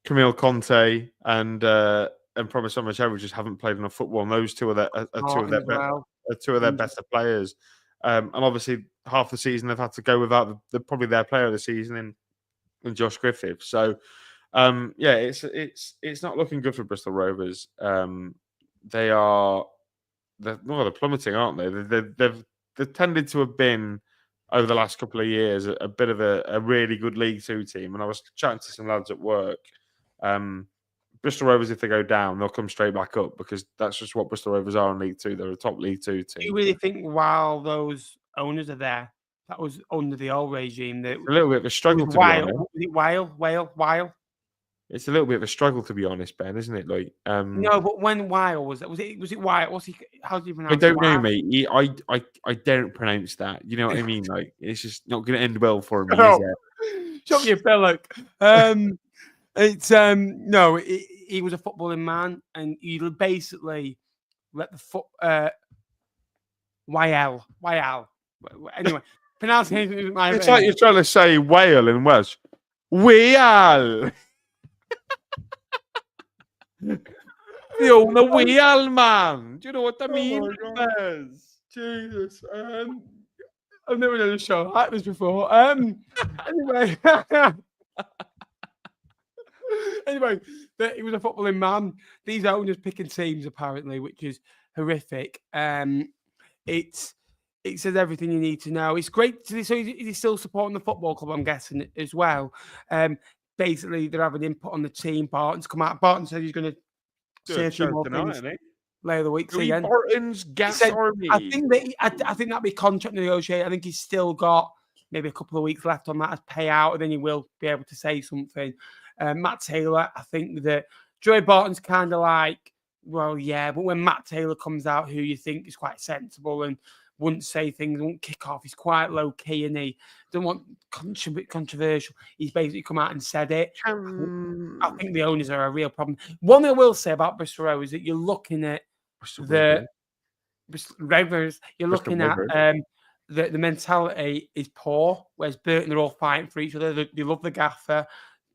Camille Conte and Promise Somerset just haven't played enough football. And those two are two of their better players. And obviously, half the season they've had to go without probably their player of the season in Josh Griffith. So. Yeah, it's not looking good for Bristol Rovers. They're plummeting, aren't they? They've tended to have been over the last couple of years a bit of a really good League Two team. And I was chatting to some lads at work. Bristol Rovers, if they go down, they'll come straight back up because that's just what Bristol Rovers are in League Two. They're a top League Two team. Do you really think while those owners are there, that was under the old regime, that a little bit of a struggle to be honest? Was it Weil? It's a little bit of a struggle, to be honest, Ben, isn't it? Like, no, but when Weil was it? Was it Weil? What's he? How do you pronounce? I don't know, mate. I don't pronounce that. You know what I mean? Like, it's just not going to end well for me, is it? Shut your pillock. It's no. He was a footballing man, and he basically let the YL. Anyway, pronunciation isn't my. It's like you're trying to say whale in Welsh. Whale. The owner wheel, man. Do you know what I mean? Jesus. I've never done a show like this before. Anyway. Anyway, he was a footballing man. These owners picking teams, apparently, which is horrific. It says everything you need to know. It's great. So he's still supporting the football club, I'm guessing, as well. Basically, they're having input on the team. Barton's come out. Barton said he's going to say a few more things later the week. Barton's gas army. I think that'll be contract negotiated. I think he's still got maybe a couple of weeks left on that as payout, and then he will be able to say something. Matt Taylor, I think that Joey Barton's kind of like, well, yeah, but when Matt Taylor comes out, who you think is quite sensible and wouldn't say things, won't kick off. He's quite low key, and he don't want controversial. He's basically come out and said it. I think the owners are a real problem. One thing I will say about Bristol Rovers is that you're looking at the Rovers. You're looking at the mentality is poor. Whereas Burton, they're all fighting for each other. They love the gaffer.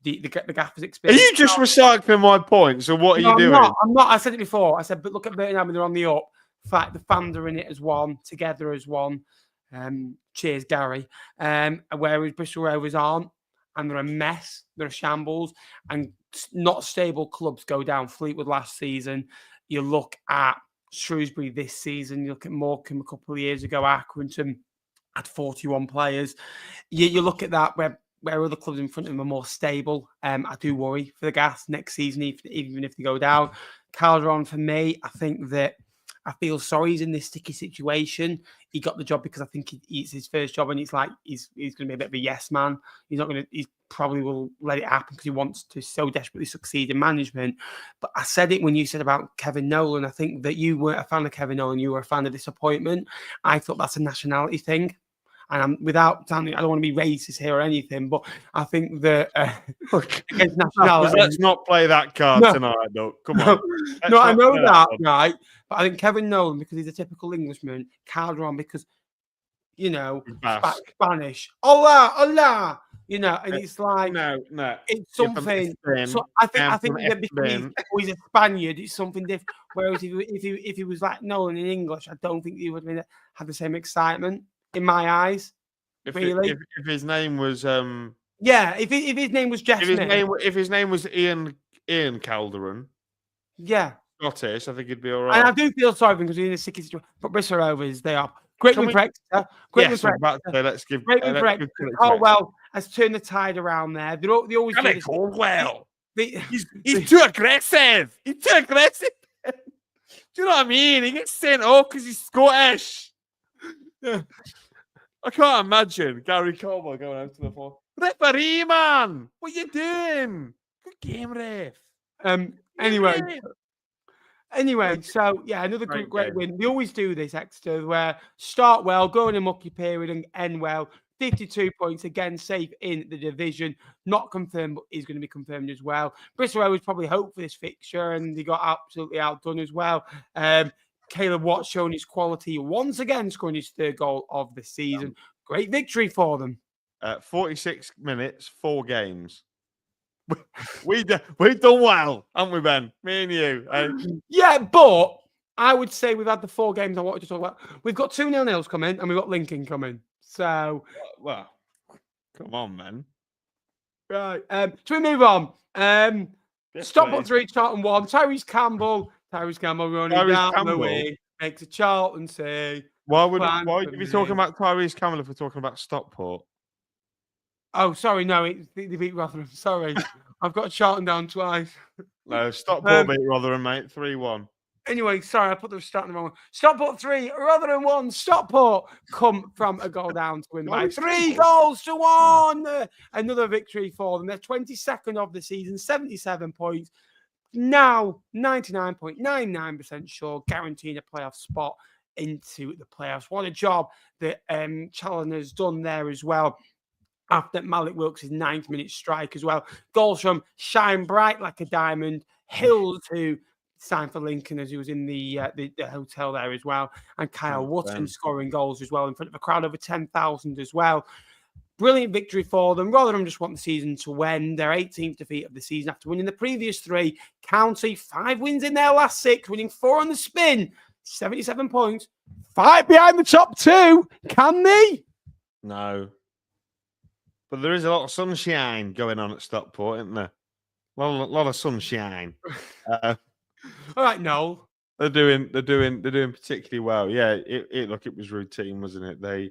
The gaffer's experience. Are you just recycling my points, or what are you doing? I'm not. I said it before. I said, but look at Burton Albion. They're on the up. Fact, the fans are in it as one, together as one. Cheers, Gary. Whereas Bristol Rovers aren't, and they're a mess. They're a shambles, and not stable clubs go down. Fleetwood last season. You look at Shrewsbury this season. You look at Morecambe a couple of years ago. Accrington had 41 players. You look at that where other clubs in front of them are more stable. I do worry for the Gas next season, even if they go down. Calderon, for me, I think that I feel sorry he's in this sticky situation. He got the job because I think it's his first job, and it's like he's going to be a bit of a yes man. He probably will let it happen because he wants to so desperately succeed in management. But I said it when you said about Kevin Nolan. I think that you weren't a fan of Kevin Nolan. You were a fan of disappointment. I thought that's a nationality thing. And I don't want to be racist here or anything, but I think that against nationality. Let's not play that card tonight, though. Come on. No, I know that, right? But I think Kevin Nolan, because he's a typical Englishman, Calderon, because you know, Basque. Spanish. Hola, hola. You know, and it's like no, it's something. So I think that because he's a Spaniard, it's something different. Whereas if he was like Nolan in English, I don't think he would have the same excitement in my eyes. If his name was if his name was Jeff Smith, if his name was Ian Calderon, Scottish, I think he'd be all right. And I do feel sorry for him because he's in a sticky situation. But Bristol Rovers, they are great win for Exeter. Great win for Exeter. Let's give great win for Exeter. Caldwell has turned the tide around there. They always do this. Caldwell. He's too aggressive. He's too aggressive. Do you know what I mean? He gets sent off because he's Scottish. I can't imagine Gary Caldwell going out to the floor. Referee, man! What are you doing? Good game, ref. Anyway, so yeah, another great win. We always do this, Exeter, where start well, go in a mucky period and end well. 52 points, again, safe in the division. Not confirmed, but is going to be confirmed as well. Bristol Rovers probably hoped for this fixture, and they got absolutely outdone as well. Caleb Watt showing his quality once again, scoring his third goal of the season. Great victory for them. 46 minutes, 4 games. We've done well, haven't we, Ben? Me and you. Yeah, but I would say we've had the 4 games I wanted to talk about. We've got 2 0-0s coming, and we've got Lincoln coming. So, well, come on, man. Right. So we move on. Stockport 3, Charlton 1. Tyrese Campbell running down the wing. Makes a Charlton say. Why would you be talking about Tyrese Campbell if we're talking about Stockport? Oh, sorry, no, they beat Rotherham. Sorry, I've got Charlton down twice. No, Stockport beat Rotherham, mate, 3-1. Anyway, sorry, I put the start in the wrong one. Stockport 3, Rotherham 1. Stockport come from a goal down to win by 3 goals to 1. Another victory for them. They're 22nd of the season, 77 points. Now, 99.99% sure, guaranteeing a playoff spot into the playoffs. What a job that Charlton has done there as well. After Malik Wilks' 9th-minute strike as well. Goals from Shine Bright Like a Diamond, Hills, who signed for Lincoln as he was in the hotel there as well, and Kyle Wotton scoring goals as well in front of a crowd over 10,000 as well. Brilliant victory for them. Rotherham just want the season to end. Their 18th defeat of the season after winning the previous 3. County, 5 wins in their last 6, winning 4 on the spin. 77 points. 5 behind the top 2. Can they? No. But there is a lot of sunshine going on at Stockport, isn't there? Well, a lot of sunshine. All right, Noel. They're doing particularly well. Yeah, it was routine, wasn't it? They,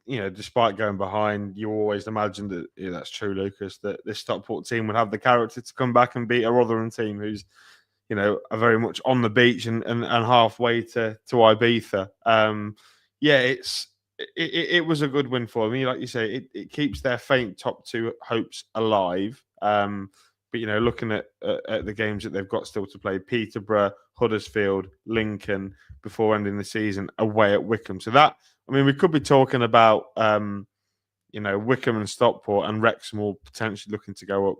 despite going behind, you always imagined that that's true, Lucas, that this Stockport team would have the character to come back and beat a Rotherham team who's, are very much on the beach and halfway to Ibiza. It was a good win for them. Like you say, it keeps their faint top 2 hopes alive. But looking at the games that they've got still to play, Peterborough, Huddersfield, Lincoln, before ending the season away at Wickham. So we could be talking about Wickham and Stockport and Wrexham all potentially looking to go up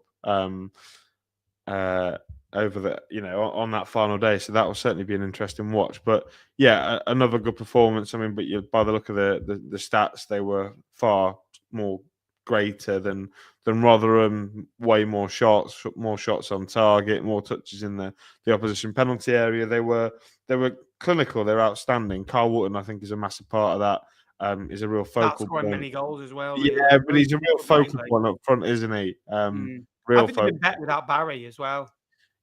over the on that final day. So that will certainly be an interesting watch. But yeah, another good performance. But by the look of the stats, they were far more greater than Rotherham. Way more shots on target, more touches in the opposition penalty area. They were clinical. They're outstanding. Carl Wotton, I think, is a massive part of that. Is a real focal point. Many goals as well. Yeah, but he's a real focal point up front, isn't he? Real I think they've been better without Barry as well.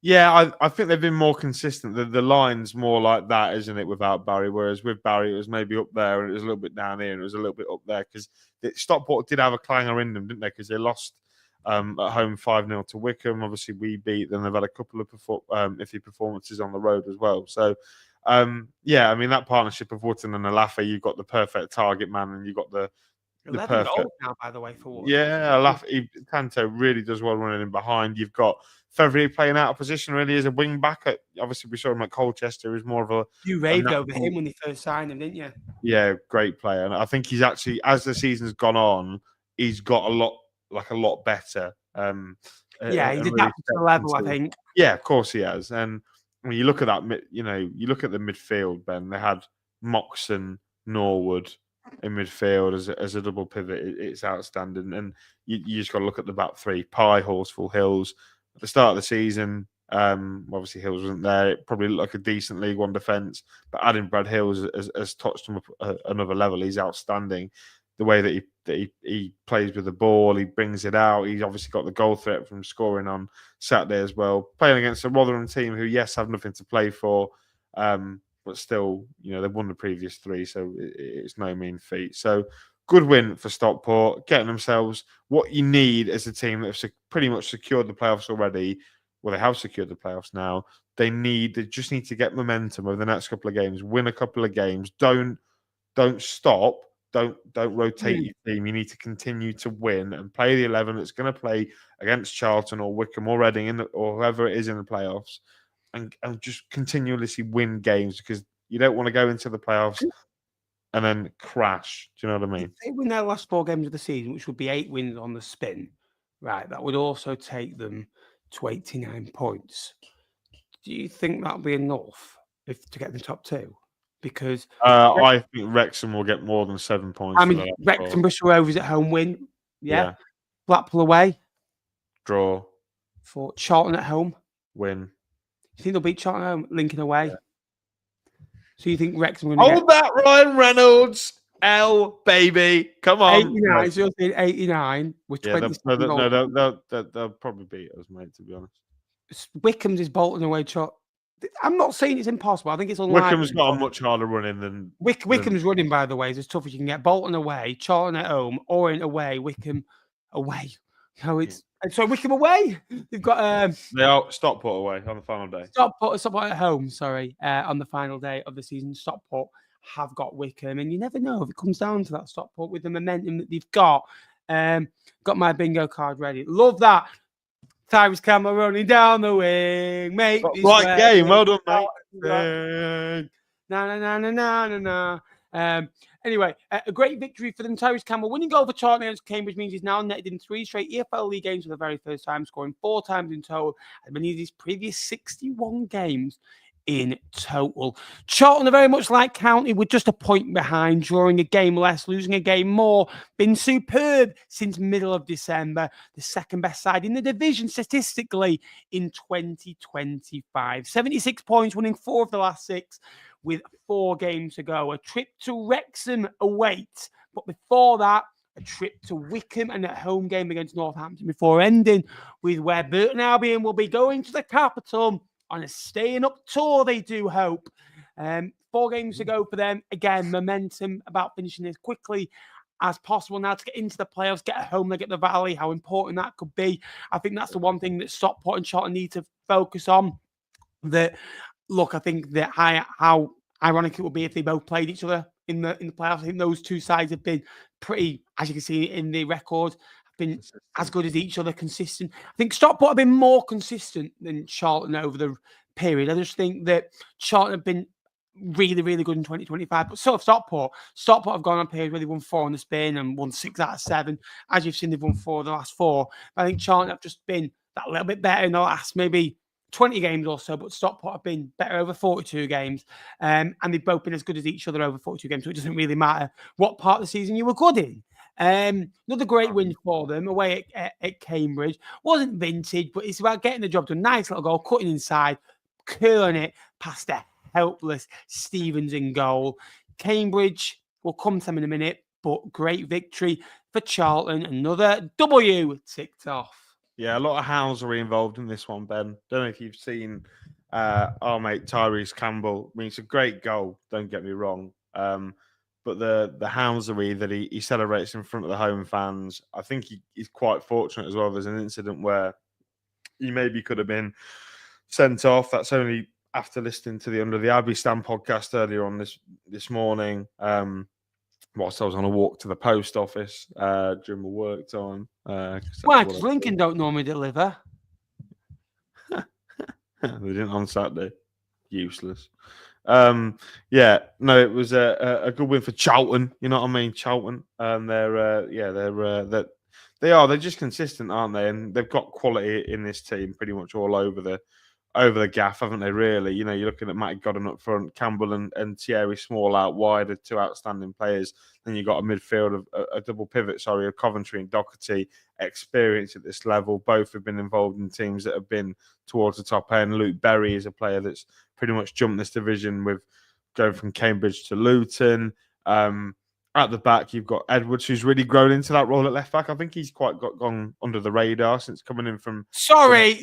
Yeah, I think they've been more consistent. The line's more like that, isn't it, without Barry? Whereas with Barry, it was maybe up there and it was a little bit down here and it was a little bit up there because Stockport did have a clanger in them, didn't they? Because they lost at home 5-0 to Wickham. Obviously, we beat them. They've had a couple of iffy performances on the road as well. So, that partnership of Wotton and Alafa, you've got the perfect target man and you've got the 11 perfect goals now, by the way, for Wotton. Yeah, Tanto really does well running in behind. You've got Fevrier playing out of position really as a wing back. Obviously, we saw him at Colchester. He's more of a... You raved over him when they first signed him, didn't you? Yeah, great player. And I think he's actually, as the season's gone on, he's got a lot better. He's adapted to the level, I think. Yeah, of course he has. And when you look at that, you look at the midfield, Ben, they had Moxon, Norwood, in midfield as a double pivot. It's outstanding. And you just got to look at the back three: Pye, Horsfall, Hills. At the start of the season, obviously Hills wasn't there. It probably looked like a decent League One defence, but adding Brad Hills has touched him up another level. He's outstanding. The way that he plays with the ball, he brings it out. He's obviously got the goal threat from scoring on Saturday as well. Playing against a Rotherham team who, yes, have nothing to play for, but still, they've won the previous three, so it's no mean feat. So good win for Stockport, getting themselves what you need as a team that have pretty much secured the playoffs already. Well, they have secured the playoffs now. They just need to get momentum over the next couple of games, win a couple of games. Don't stop. Don't rotate your team. You need to continue to win and play the 11 that's going to play against Charlton or Wickham or Reading or whoever it is in the playoffs, and just continuously win games, because you don't want to go into the playoffs and then crash. Do you know what I mean? If they win their last 4 games of the season, which would be 8 wins on the spin, right? That would also take them to 89 points. Do you think that'll be enough to get in the top 2? Because I think Wrexham will get more than 7 points. I mean, Wrexham, Bristol Rovers at home win. Yeah. Blackpool away. Draw. For Charlton at home. Win. You think they'll beat Charlton at home? Lincoln away. Yeah. So you think Wrexham will hold that, Ryan Reynolds. L, baby. Come on. 89. No. So you're saying 89 with 20. They'll probably beat us, mate, to be honest. Wickham's is Bolton away. I'm not saying it's impossible. I think it's unlikely. Wickham's got a much harder running than Wickham's running, by the way, is as tough as you can get. Bolton away, Charlton at home, Orient away, Wickham away. So Wickham away. They've got they are Stockport away on the final day. Stockport at home, on the final day of the season. Stockport have got Wickham, and you never know if it comes down to that. Stockport with the momentum that they've got. Got my bingo card ready. Love that. Tyrese Campbell running down the wing, mate. Right game, well done, mate. Na. Anyway, a great victory for them. Tyrese Campbell winning goal for Charlton against Cambridge means he's now netted in 3 straight EFL League games for the very first time, scoring 4 times in total, and many of his previous 61 games in total. Charlton are very much like County, with just a point behind, drawing a game less, losing a game more. Been superb since middle of December. The second best side in the division statistically in 2025. 76 points, winning 4 of the last 6 with 4 games to go. A trip to Wrexham awaits, but before that, a trip to Wickham and a home game against Northampton before ending with where Burton Albion will be going to the capital on a staying up tour, they do hope. 4 games to go for them. Again, momentum about finishing as quickly as possible now to get into the playoffs, get a home leg at the Valley, how important that could be. I think that's the one thing that Stockport and Charlton need to focus on. I think that how ironic it would be if they both played each other in the playoffs. I think those 2 sides have been pretty, as you can see in the record, been as good as each other, consistent. I think Stockport have been more consistent than Charlton over the period. I just think that Charlton have been really, really good in 2025, but so have Stockport. Stockport have gone on periods where they won 4 on the spin and won 6 out of 7. As you've seen, they've won 4 of the last 4. But I think Charlton have just been that little bit better in the last maybe 20 games or so, but Stockport have been better over 42 games. And they've both been as good as each other over 42 games, so it doesn't really matter what part of the season you were good in. Another great win for them away at Cambridge. Wasn't vintage, but it's about getting the job done. Nice little goal, cutting inside, curling it past a helpless Stevens in goal. Cambridge will come to them in a minute, but great victory for Charlton. Another W ticked off. Yeah, a lot of hounds are involved in this one, Ben. Don't know if you've seen our mate Tyrese Campbell. I mean, it's a great goal, don't get me wrong. But the houndsery that he celebrates in front of the home fans, I think he's quite fortunate as well. There's an incident where he maybe could have been sent off. That's only after listening to the Under the Abbey Stand podcast earlier on this morning, whilst I was on a walk to the post office during my work time. Why? Because Lincoln don't normally deliver. They didn't on Saturday. Useless. It was a good win for Charlton. You know what I mean, Charlton. They're just consistent, aren't they? And they've got quality in this team, pretty much all over the over the gaff, haven't they, really? You know, you're looking at Matty Godden up front, Campbell and Thierry Small out wide, are two outstanding players. Then you've got a midfield of a double pivot, of Coventry and Doherty, experience at this level. Both have been involved in teams that have been towards the top end. Luke Berry is a player that's pretty much jumped this division with going from Cambridge to Luton. At the back, you've got Edwards, who's really grown into that role at left back. I think he's quite gone under the radar since coming in from. Sorry.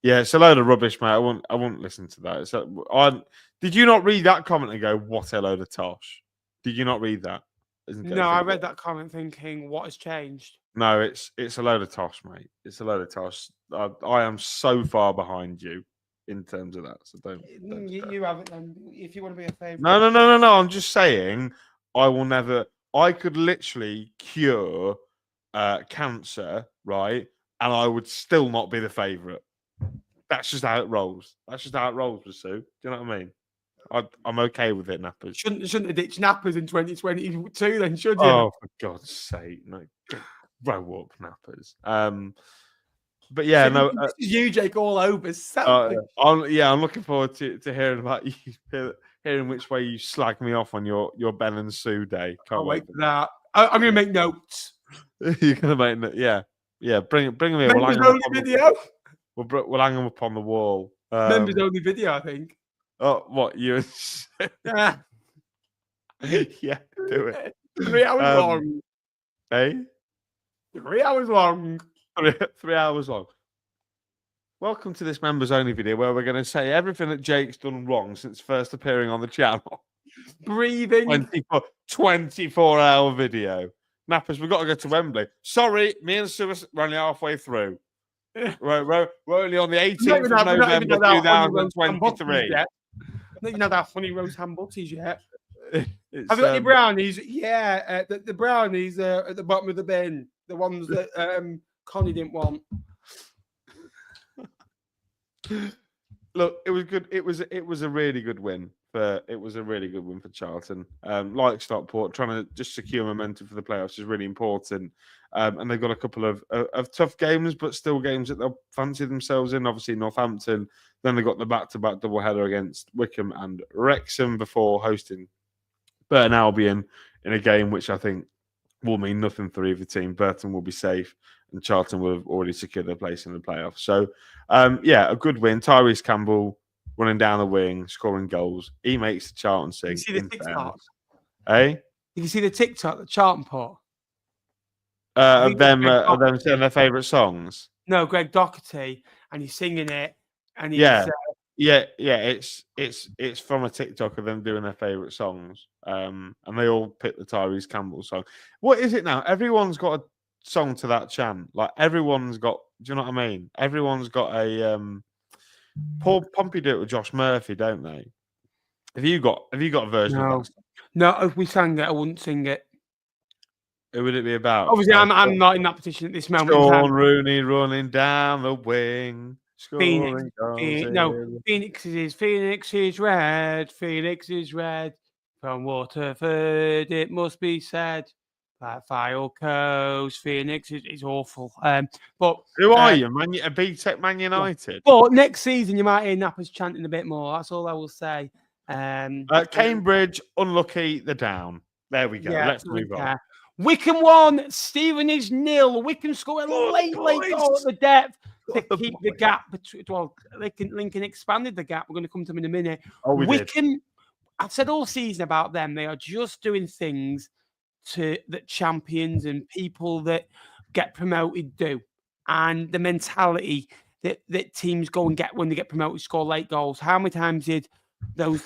Yeah, it's a load of rubbish, mate. I won't listen to that. Did you not read that comment and go, "What a load of tosh"? Did you not read that? No, I read that comment thinking, "What has changed?" No, it's a load of tosh, mate. It's a load of tosh. I am so far behind you in terms of that. So don't you have it then. If you want to be a favourite. No. I'm just saying, I will never. I could literally cure cancer, right? And I would still not be the favourite. That's just how it rolls. That's just how it rolls, Sue. Do you know what I mean? I'm okay with it, Nappers. Shouldn't have ditched Nappers in 2022 then, should you? Oh, for God's sake. No, grow up, Nappers. But yeah, no. This is you, Jake, all over. I'm looking forward to hearing about you, hearing which way you slag me off on your Ben and Sue day. Can't wait for that. I'm going to make notes. You're going to make yeah. Bring them in. Members only video. We'll hang them up on the wall. Members only video, I think. Oh, what you? Yeah. Yeah, do it. 3 hours long. Eh? 3 hours long. 3 hours long. Welcome to this members only video where we're going to say everything that Jake's done wrong since first appearing on the channel. Breathing. 24-hour video. Nappers, we've got to go to Wembley. Sorry, me and Sue are only halfway through. We're only on the 18th of November 2023. I don't even have that funny roast ham butties yet. Have you got any brownies? Yeah, the brownies at the bottom of the bin. The ones that Connie didn't want. Look, it was good. It was a really good win. For Charlton. Like Stockport, trying to just secure momentum for the playoffs is really important. And they've got a couple of tough games, but still games that they'll fancy themselves in. Obviously, Northampton. Then they got the back-to-back doubleheader against Wickham and Wrexham before hosting Burton Albion in a game which I think will mean nothing for either team. Burton will be safe, and Charlton will have already secured their place in the playoffs. So, a good win. Tyrese Campbell running down the wing, scoring goals. He makes the Charlton sing. You see the TikTok? Eh? You see the TikTok that Charlton put? Of them saying their favourite songs? No, Greg Doherty, and he's singing it. And he's, it's from a TikTok of them doing their favourite songs. And they all pick the Tyrese Campbell song. What is it now? Everyone's got a song to that chant. Like everyone's got. Do you know what I mean? Everyone's got a. Paul Pompey do it with Josh Murphy, don't they? Have you got a version of that song? No, if we sang it, I wouldn't sing it. Who would it be about? Obviously, I'm not in that position at this moment. Sean Rooney running down the wing. Phoenix is red. Phoenix is red. From Waterford, it must be said. That File Coast, Phoenix is awful. But who are you, man? A B-Tech Man United. But next season, you might hear Nappers chanting a bit more. That's all I will say. Cambridge, unlucky, they're down. There we go. Let's move on. Wickham 1, Stevenage 0. Wickham scored a late goal at the depth to keep the gap between. Well, Lincoln expanded the gap. We're going to come to them in a minute. Wickham, I've said all season about them. They are just doing things that champions and people that get promoted do, and the mentality that teams go and get when they get promoted, score late goals. How many times did that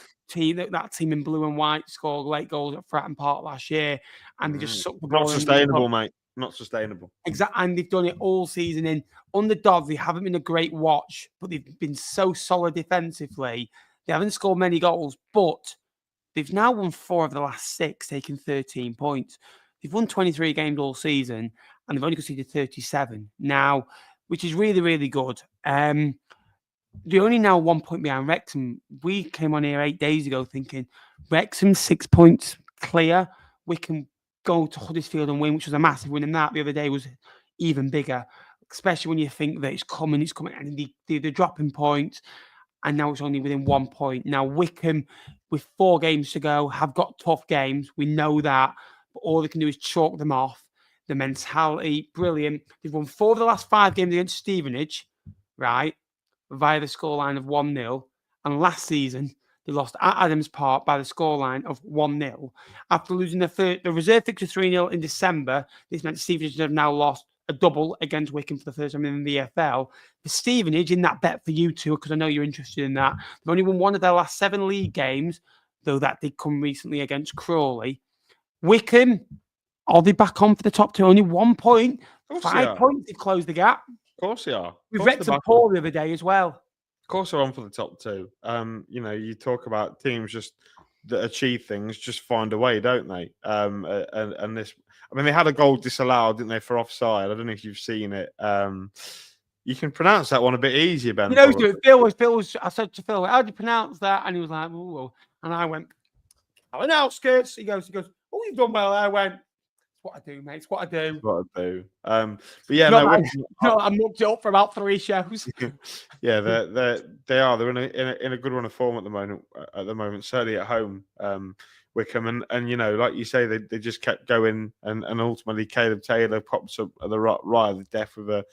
team in blue and white score late goals at Fratton Park last year, and they just sucked the ball? Not sustainable, mate. Not sustainable. Exactly, and they've done it all season. In underdogs, they haven't been a great watch, but they've been so solid defensively. They haven't scored many goals, but they've now won 4 of the last 6, taking 13 points. They've won 23 games all season, and they've only conceded 37 now, which is really, really good. They're only now 1 point behind Wrexham. We came on here 8 days ago thinking Wrexham 6 points clear. We can go to Huddersfield and win, which was a massive win, and that the other day was even bigger. especially when you think that it's coming, and they're dropping points, and now it's only within 1 point. Now, Wickham, with 4 games to go, have got tough games. We know that, but all they can do is chalk them off. The mentality, brilliant. They've won 4 of the last 5 games against Stevenage, right, via the scoreline of 1-0. And last season, they lost at Adams Park by the scoreline of 1-0. After losing the reserve fixture 3-0 in December, this meant Stevenage have now lost a double against Wickham for the first time in the EFL. For Stevenage, in that bet for you two, because I know you're interested in that, they've only won 1 of their last 7 league games, though that did come recently against Crawley. Wickham, are they back on for the top 2? Only 1 point. 5 points, they've closed the gap. Of course they are. We've Wrexham Paul the other day as well. Of course they're on for the top 2. You talk about teams just that achieve things, just find a way, don't they? And this, I mean, they had a goal disallowed, didn't they, for offside? I don't know if you've seen it. You can pronounce that one a bit easier, Ben. You know, Phil was. I said to Phil, "How do you pronounce that?" And he was like, "Ooh," and I went, "On outskirts." He goes, "Oh, you've done well." I went, "It's what I do, mate. It's what I do." It's what I do. But yeah, I'm looked up for about 3 shows. Yeah, they are. They're in a good run of form at the moment. Certainly at home, Wickham, and like you say, they just kept going, and ultimately Caleb Taylor pops up at the right of the death with a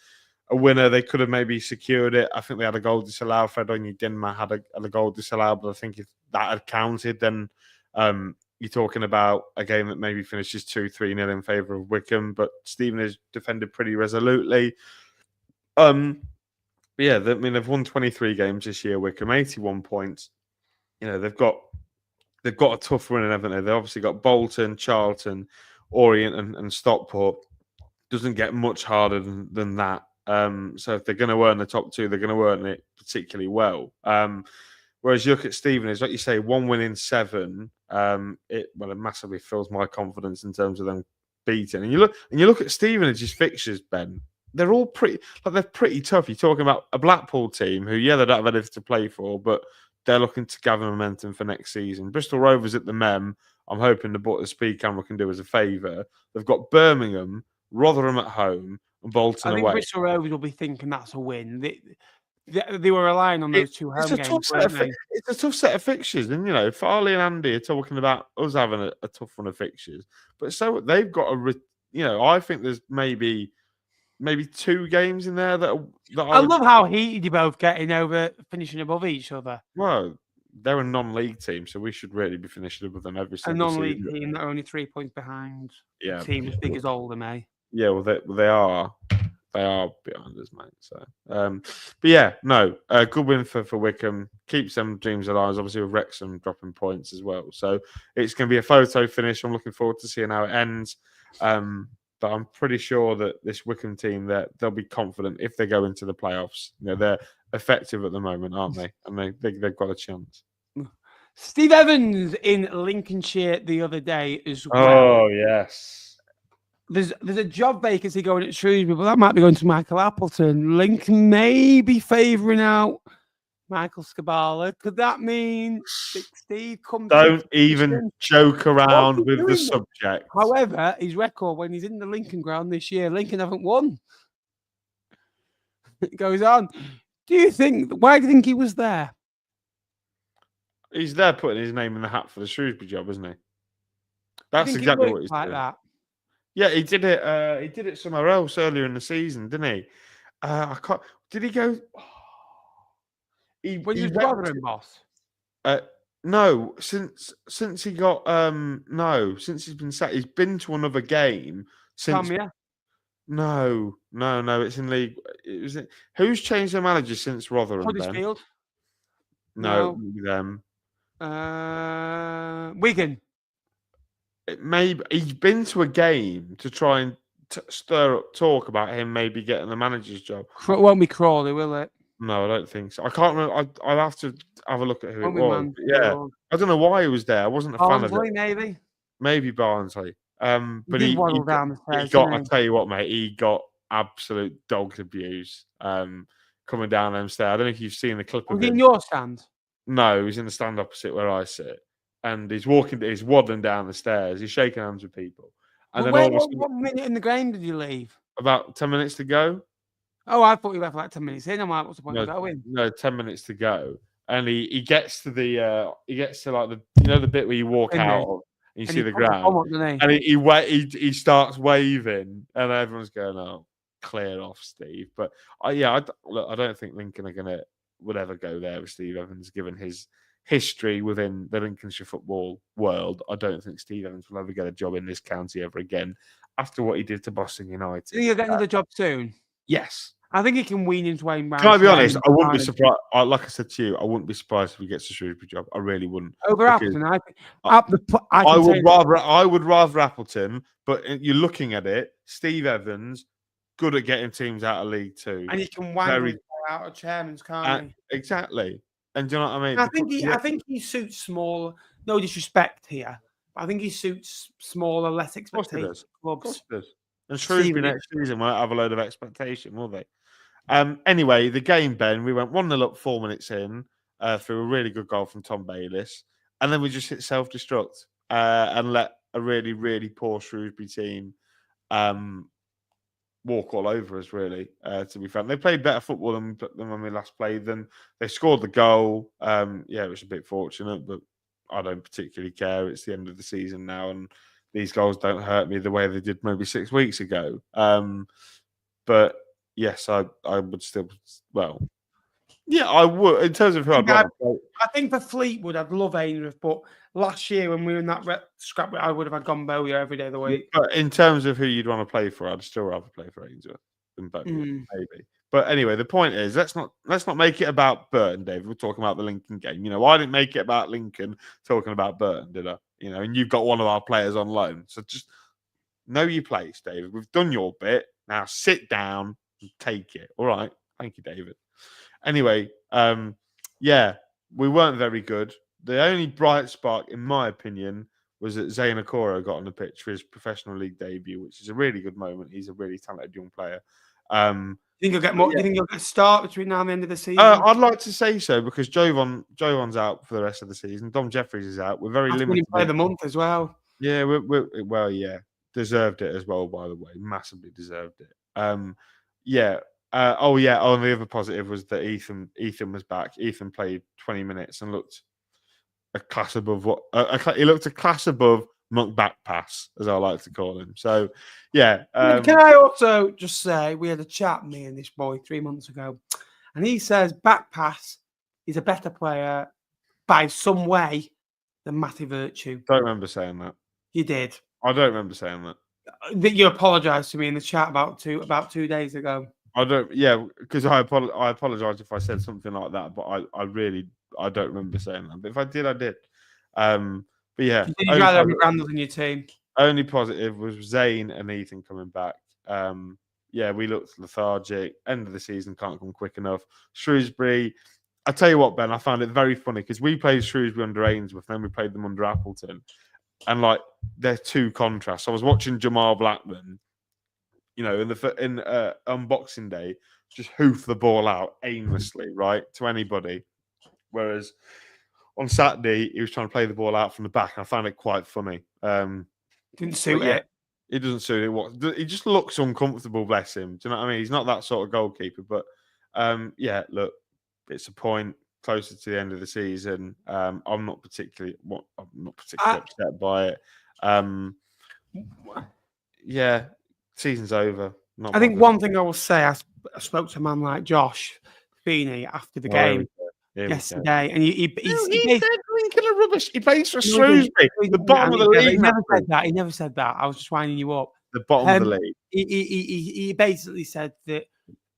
winner. They could have maybe secured it. I think they had a goal disallowed. Fredonyi Dinma had a goal disallowed, but I think if that had counted, then you're talking about a game that maybe finishes 2-3-0 in favour of Wickham. But Stevenage defended pretty resolutely. But yeah, they've won 23 games this year. Wickham, 81 points. They've got a tough run, haven't they? They've obviously got Bolton, Charlton, Orient, and Stockport. Doesn't get much harder than that. So if they're going to earn the top 2, they're going to earn it particularly well. Whereas you look at Stevenage, like you say, 1 win in 7. It massively fills my confidence in terms of them beating. And you look at Stevenage's fixtures, Ben. They're all pretty tough. You're talking about a Blackpool team who, they don't have anything to play for, but they're looking to gather momentum for next season. Bristol Rovers at the Mem. I'm hoping the speed camera can do us a favour. They've got Birmingham, Rotherham at home, and Bolton away. I think Bristol Rovers will be thinking that's a win. They were relying on those 2 home games. It's a tough set of fixtures, and Farley and Andy are talking about us having a tough run of fixtures. But so they've got I think there's maybe 2 games in there that I love how heated you both getting over finishing above each other. Well, they're a non-league team, so we should really be finishing above them every single season. A non-league team that are only 3 points behind. Yeah, a team as big as Oldham, eh? Yeah, well, they are. They are behind us, mate. So, but yeah, no, good win for Wickham. Keeps them dreams alive. Obviously, with Wrexham dropping points as well. So it's going to be a photo finish. I'm looking forward to seeing how it ends. But I'm pretty sure that this Wickham team, they'll be confident if they go into the playoffs. They're effective at the moment, aren't they? And they've got a chance. Steve Evans in Lincolnshire the other day as well. Oh yes. There's a job vacancy going at Shrewsbury, but that might be going to Michael Appleton. Lincoln may be favouring out Michael Scabala. Could that mean that Steve comes? Don't even joke around with the subject. However, his record when he's in the Lincoln ground this year, Lincoln haven't won. It goes on. Why do you think he was there? He's there putting his name in the hat for the Shrewsbury job, isn't he? That's exactly what he's doing. That. Yeah, he did it. He did it somewhere else earlier in the season, didn't he? I can't. Did he go? When he was Rotherham boss. No, since he got since he's been set, he's been to another game since. No, it's in league. Who's changed their manager since Rotherham? Huddersfield. No, them. Wigan. Maybe he's been to a game to try and stir up talk about him maybe getting the manager's job. It won't be Crawley, will it? No, I don't think so. I can't remember. I'll have to have a look at who it was. Yeah, I don't know why he was there. I wasn't a fan of it. Maybe Barnsley. But he got. I tell you what, mate, he got absolute dog's abuse coming down them stairs. I don't know if you've seen the clip of him. Was he in your stand? No, he's in the stand opposite where I sit. And he's waddling down the stairs. He's shaking hands with people. And then what minute in the game did you leave? About 10 minutes to go. Oh, I thought he left like 10 minutes in. I'm like, what's the point of going? No, 10 minutes to go. And he gets to the like the bit where you walk out of and you see the ground. And he starts waving and everyone's going, "Oh, clear off, Steve." But I don't think Lincoln would ever go there with Steve Evans, given his history within the Lincolnshire football world. I don't think Steve Evans will ever get a job in this county ever again after what he did to Boston United. Think he'll get another job soon? Yes. I think he can wean his way around. Can I be honest? I wouldn't be surprised. Like I said to you, I wouldn't be surprised if he gets a Shrewsbury job. I really wouldn't. Over Appleton, I would rather Appleton, but you're looking at it. Steve Evans, good at getting teams out of League Two, and he can wangle his way out of chairman's, can't he? Exactly. And do you know what I mean? I think he suits smaller. No disrespect here, but I think he suits smaller, less expected clubs. Of course he does. And Shrewsbury next season won't have a load of expectation, will they? Anyway, the game, Ben, we went 1-0 up 4 minutes in through a really good goal from Tom Bayliss. And then we just hit self-destruct and let a really, really poor Shrewsbury team walk all over us, really, to be fair. They played better football than when we last played them. They scored the goal. It was a bit fortunate, but I don't particularly care. It's the end of the season now, and these goals don't hurt me the way they did maybe 6 weeks ago. But yes, I would still. Well, yeah, I would. In terms of who I'd want to play. I think for Fleetwood, I'd love Ainsworth, but last year when we were in that scrap, I would have had Gombolia every day of the week. But in terms of who you'd want to play for, I'd still rather play for Ainsworth than Bowyer, maybe. But anyway, the point is, let's not make it about Burton, David. We're talking about the Lincoln game. I didn't make it about Lincoln talking about Burton, did I? And you've got one of our players on loan, so just know your place, David. We've done your bit. Now sit down and take it. All right. Thank you, David. Anyway, we weren't very good. The only bright spark, in my opinion, was that Zayn Okoro got on the pitch for his professional league debut, which is a really good moment. He's a really talented young player. You think you'll get more? Do you think you'll get a start between now and the end of the season? I'd like to say so because Jovan's out for the rest of the season. Dom Jeffries is out. We're very limited. Play the month as well. Yeah, deserved it as well. By the way, massively deserved it. And the other positive was that Ethan was back. Ethan played 20 minutes and looked a class above he looked a class above Monk back pass, as I like to call him. So, yeah. Can I also just say we had a chat, me and this boy, 3 months ago, and he says back pass is a better player by some way than Matty Virtue. Don't remember saying that. You did. I don't remember saying that. You apologised to me in the chat about 2 days ago. I don't. Yeah, because I apologise if I said something like that, but I don't remember saying that. But if I did, I did. But yeah, you'd rather have Randall in your team. Only positive was Zayn and Ethan coming back. We looked lethargic. End of the season can't come quick enough. Shrewsbury. I tell you what, Ben, I found it very funny because we played Shrewsbury under Ainsworth, then we played them under Appleton, and they're two contrasts. I was watching Jamal Blackman. On Boxing Day, just hoof the ball out aimlessly, right, to anybody. Whereas on Saturday, he was trying to play the ball out from the back. And I found it quite funny. Didn't suit it. It doesn't suit it. He just looks uncomfortable, bless him. Do you know what I mean? He's not that sort of goalkeeper. But, look, it's a point closer to the end of the season. I'm not particularly upset by it. Season's over. I think one thing I will say, I spoke to a man like Josh Feeney after the game yesterday, and he said Lincoln are rubbish. He plays for Shrewsbury, the bottom of the league. He never said that. I was just winding you up. The bottom of the league. He basically said that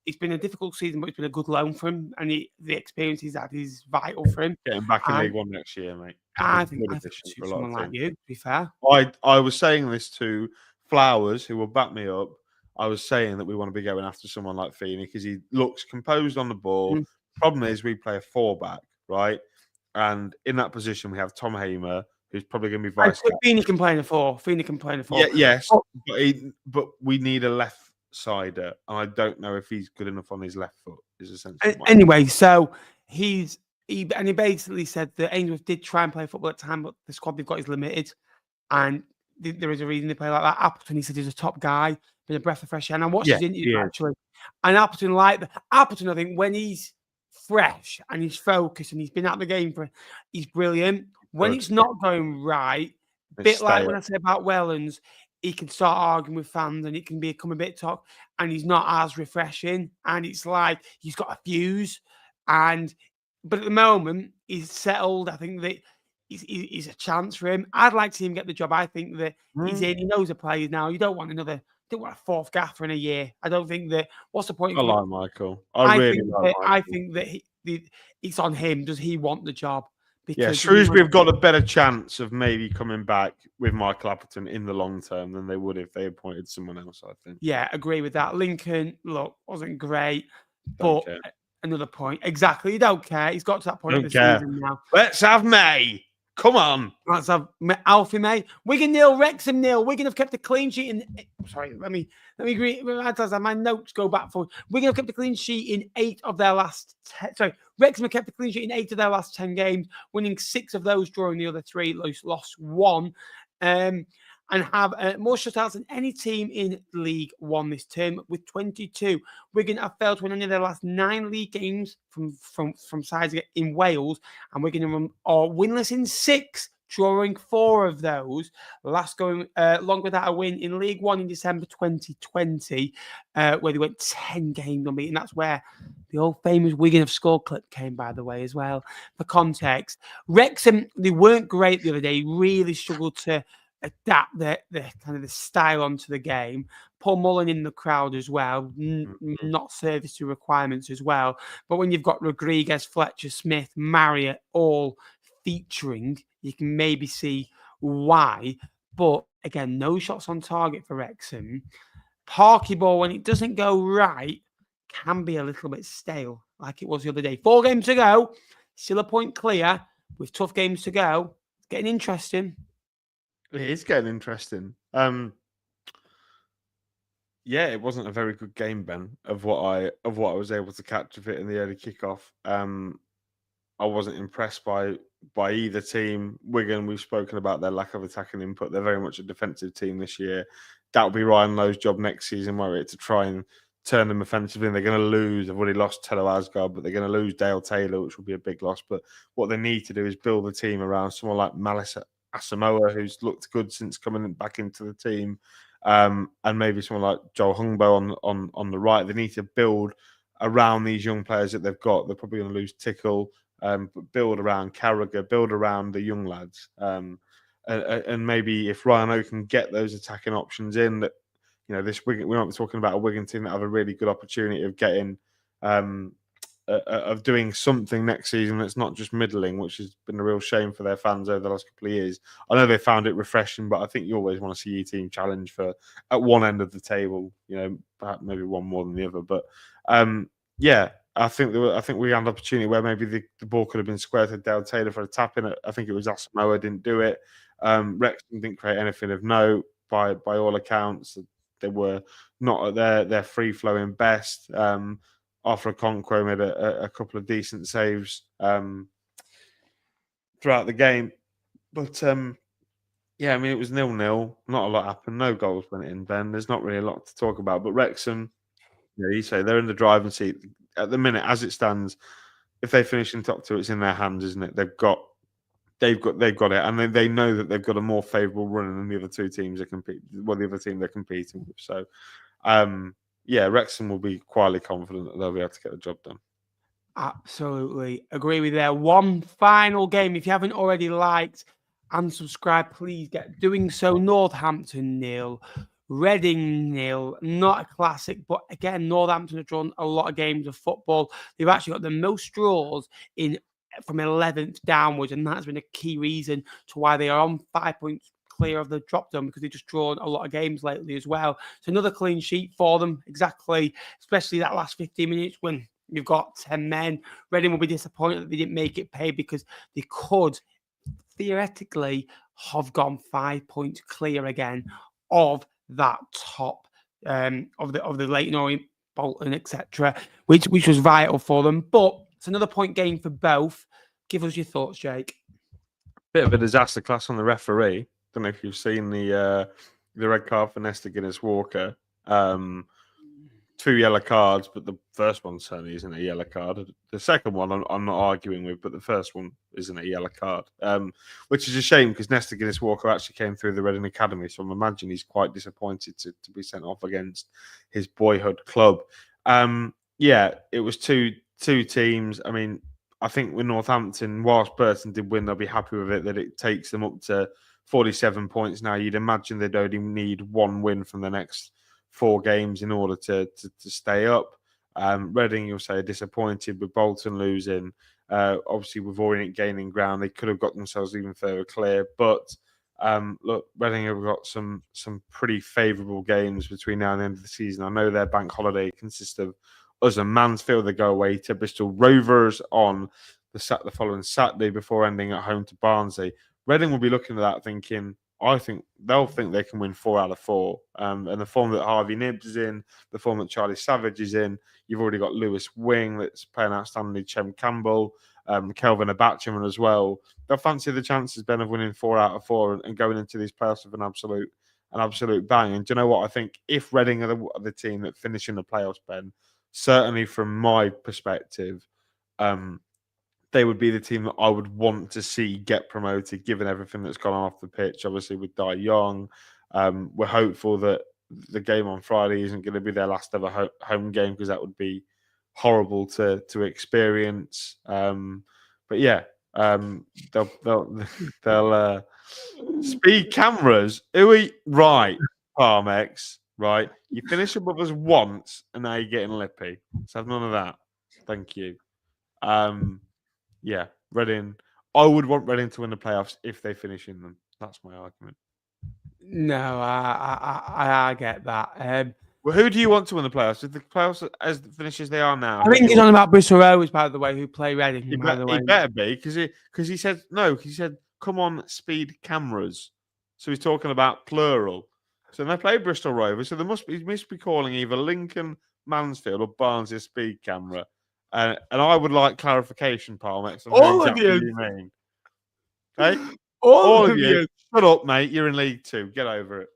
it's been a difficult season, but it's been a good loan for him, and the experience he's had is vital for him. Getting back in League One next year, mate. I think for someone like you, to be fair. I was saying this to Flowers, who will back me up. I was saying that we want to be going after someone like Feeney because he looks composed on the ball. Problem is, we play a 4-back, right? And in that position, we have Tom Hamer, who's probably going to be vice captain. Feeney can play in a 4. Yeah, yes, but we need a left-sider, and I don't know if he's good enough on his left foot. Is essentially anyway. So he basically said that Ainsworth did try and play football at the time, but the squad they've got is limited, and there is a reason they play like that. Appleton, he said, he's a top guy. been a breath of fresh air. And I watched his interview, yeah. actually. And Appleton, I think, when he's fresh and he's focused and he's been at the game he's brilliant. When it's not going right, bit like when I said about Wellens, he can start arguing with fans and it can become a bit toxic, and he's not as refreshing. And it's like he's got a fuse. But at the moment, he's settled. I think that he's a chance for him. I'd like to see him get the job. I think that he's in. He knows the players now. You don't want a fourth gaffer in a year. I don't think that. What's the point? I like Michael. I really like Michael. I think that it's on him. Does he want the job? Because Shrewsbury have got a better chance of maybe coming back with Michael Appleton in the long term than they would if they appointed someone else, I think. Yeah, agree with that. Lincoln, look, wasn't great, but another point. Exactly. You don't care. He's got to that point of the season now. Let's have May. Come on. Let's have Alfie May. Wigan 0, Wrexham 0. Wigan have kept a clean sheet sorry, let me agree. My notes go back forward. Wigan have kept a clean sheet in 8 of their last 10. Sorry, Wrexham have kept a clean sheet in 8 of their last 10 games, winning 6 of those, drawing the other 3, lost 1. And have more shutouts than any team in League One this term, with 22. Wigan have failed to win any of their last 9 league games from sides in Wales, and Wigan are winless in 6, drawing 4 of those. Last going long without a win in League One in December 2020, where they went 10 games unbeaten. That's where the old famous Wigan have scored clip came, by the way, as well. For context, Wrexham, they weren't great the other day. Really struggled to adapt the kind of the style onto the game. Paul Mullen in the crowd as well, not service to requirements as well. But when you've got Rodriguez, Fletcher, Smith, Marriott all featuring, you can maybe see why. But again, no shots on target for Wrexham. Parky ball, when it doesn't go right, can be a little bit stale, like it was the other day. 4 games to go, still a point clear with tough games to go. It's getting interesting. It is getting interesting. Yeah, it wasn't a very good game, Ben, of what I was able to catch of it in the early kickoff. I wasn't impressed by either team. Wigan, we've spoken about their lack of attacking input. They're very much a defensive team this year. That'll be Ryan Lowe's job next season, where it's to try and turn them offensively. And they're going to lose. They've already lost Tello Asgard, but they're going to lose Dale Taylor, which will be a big loss. But what they need to do is build the team around someone like Malice Asamoah, who's looked good since coming back into the team, and maybe someone like Joel Hungbo on the right. They need to build around these young players that they've got. They're probably going to lose Tickle, but build around Carragher, build around the young lads, and maybe if Ryan O can get those attacking options in, that this Wigan, we might be talking about a Wigan team that have a really good opportunity of getting. Of doing something next season that's not just middling, which has been a real shame for their fans over the last couple of years. I know they found it refreshing, but I think you always want to see your team challenge for at one end of the table. Perhaps maybe one more than the other. But I think we had an opportunity where maybe the ball could have been squared to Dale Taylor for a tap in. I think it was Asamoah didn't do it. Wrexham didn't create anything of note by all accounts. They were not at their free flowing best. Arthur Okonkwo made a couple of decent saves throughout the game. But, it was 0-0. Not a lot happened. No goals went in, Ben. There's not really a lot to talk about. But Wrexham, you say they're in the driving seat. At the minute, as it stands, if they finish in top 2, it's in their hands, isn't it? They've got it. And they know that they've got a more favourable run than the other 2 teams the other team they're competing with. So, Wrexham will be quietly confident that they'll be able to get the job done. Absolutely agree with that. One final game. If you haven't already liked and subscribed, please get doing so. Northampton 0, Reading 0. Not a classic, but again, Northampton have drawn a lot of games of football. They've actually got the most draws from 11th downwards, and that's been a key reason to why they are on 5 points clear of the drop down, because they've just drawn a lot of games lately as well. So another clean sheet for them, exactly, especially that last 15 minutes when you've got 10 men. Reading will be disappointed that they didn't make it pay, because they could theoretically have gone 5 points clear again of that top of the Leyton Orient, Bolton, etc., which was vital for them. But it's another point gain for both. Give us your thoughts, Jake. Bit of a disaster class on the referee. Don't know if you've seen the red card for Nesta Guinness Walker. 2 yellow cards, but the first one certainly isn't a yellow card. The second one I'm not arguing with, but the first one isn't a yellow card, which is a shame because Nesta Guinness-Walker actually came through the Reading Academy, so I'm imagining he's quite disappointed to be sent off against his boyhood club. Yeah, it was two teams. I mean, I think with Northampton, whilst Burton did win, they'll be happy with it that it takes them up to 47 points now. You'd imagine they'd only need one win from the next 4 games in order to stay up. Reading, you'll say, disappointed with Bolton losing. Obviously, with Orient gaining ground, they could have got themselves even further clear. But look, Reading have got some pretty favourable games between now and the end of the season. I know their bank holiday consists of us and Mansfield. They go away to Bristol Rovers on the following Saturday before ending at home to Barnsley. Reading will be looking at that thinking, I think they'll think they can win 4 out of 4. And the form that Harvey Nibbs is in, the form that Charlie Savage is in, you've already got Lewis Wing that's playing outstandingly, Chem Campbell, Kelvin Abachaman as well. They'll fancy the chances, Ben, of winning 4 out of 4 and going into these playoffs with an absolute bang. And do you know what? I think if Reading are the team that finish in the playoffs, Ben, certainly from my perspective, they would be the team that I would want to see get promoted, given everything that's gone on off the pitch. Obviously, with Dai Young, we're hopeful that the game on Friday isn't going to be their last ever home game because that would be horrible to experience. But yeah, they'll speed cameras. Right, Parmex. Right, you finish above us once, and now you're getting lippy. So have none of that. Thank you. Yeah, Reading. I would want Reading to win the playoffs if they finish in them. That's my argument. No, I get that. Well, who do you want to win the playoffs? If the playoffs as finished as they are now, I think he's on about Bristol Rovers, by the way, who play Reading. He better be because he said no. He said, "Come on, speed cameras." So he's talking about plural. So they play Bristol Rovers. So he must be calling either Lincoln, Mansfield, or Barnsley speed camera. And I would like clarification, Parmex, on all who exactly of you mean. Hey, all of you. Shut up, mate. You're in League 2. Get over it.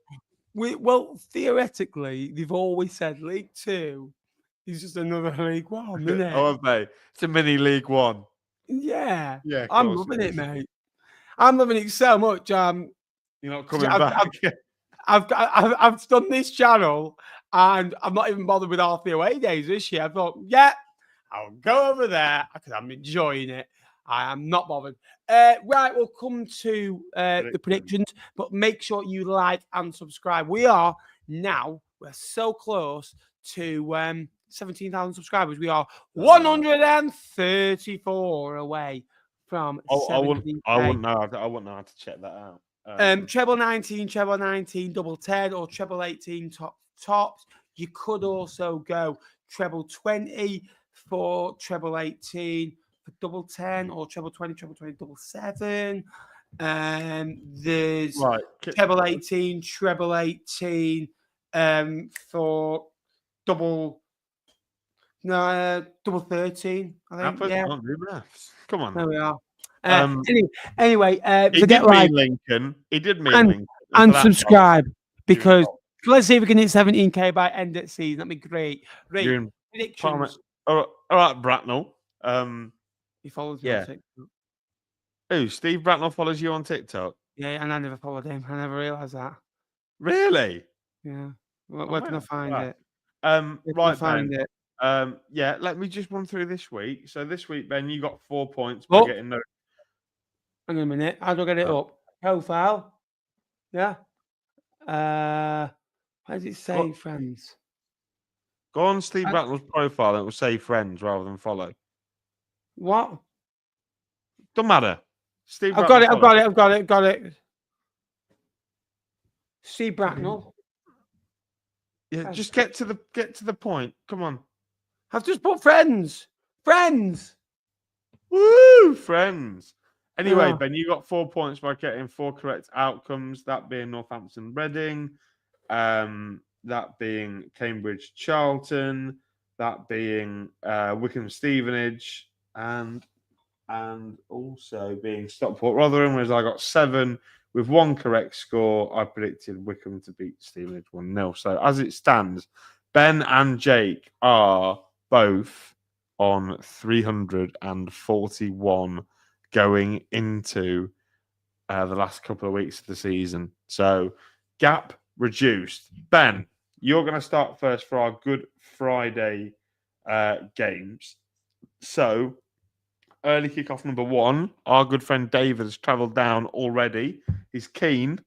Well, theoretically, they've always said League 2 is just another League 1, isn't it? Oh, have they? It's a mini League 1. Yeah. I'm loving it, mate. I'm loving it so much. You're not coming back. I've done this channel, and I'm not even bothered with half the away days this year. I thought, yeah, I'll go over there because I'm enjoying it. I am not bothered. Right, we'll come to the predictions, but make sure you like and subscribe. We're so close to 17,000 subscribers. We are 134 away from 17,000. I wouldn't know how to check that out. Treble 19, treble 19, double 10, or treble 18 tops. You could also go treble 20 for treble 18 for double 10, or treble 20, double 7. There's treble 18, treble 18 for double 13. I think. Can't do maths. Come on. There we are. Anyway, he did mean Lincoln. He did mean Lincoln. And subscribe because let's see if we can hit 17k by end of the season. That'd be great. Right. Predictions. All right, Bracknell. He follows me on TikTok. Who? Steve Bracknell follows you on TikTok? Yeah, and I never followed him. I never realised that. Really? Yeah. Where can I find it? Right, Ben. Yeah, let me just run through this week. So this week, Ben, you got 4 points by getting no. Hang on a minute. How do I get it up? Profile. Yeah. Where does it say friends? Go on Steve Bracknell's profile and it will say friends rather than follow. What? Don't matter. Steve I've got it. Steve Bracknell. Yeah, just get to the point. Come on. I've just put friends. Friends. Woo! Friends. Anyway, Ben, you got 4 points by getting 4 correct outcomes. That being Northampton Reading, that being Cambridge Charlton, that being Wickham Stevenage, and also being Stockport Rotherham, whereas I got 7, with one correct score, I predicted Wickham to beat Stevenage 1-0. So as it stands, Ben and Jake are both on 341 going into the last couple of weeks of the season. So gap reduced. Ben, you're going to start first for our Good Friday games. So early kickoff number 1, our good friend David has travelled down already. He's keen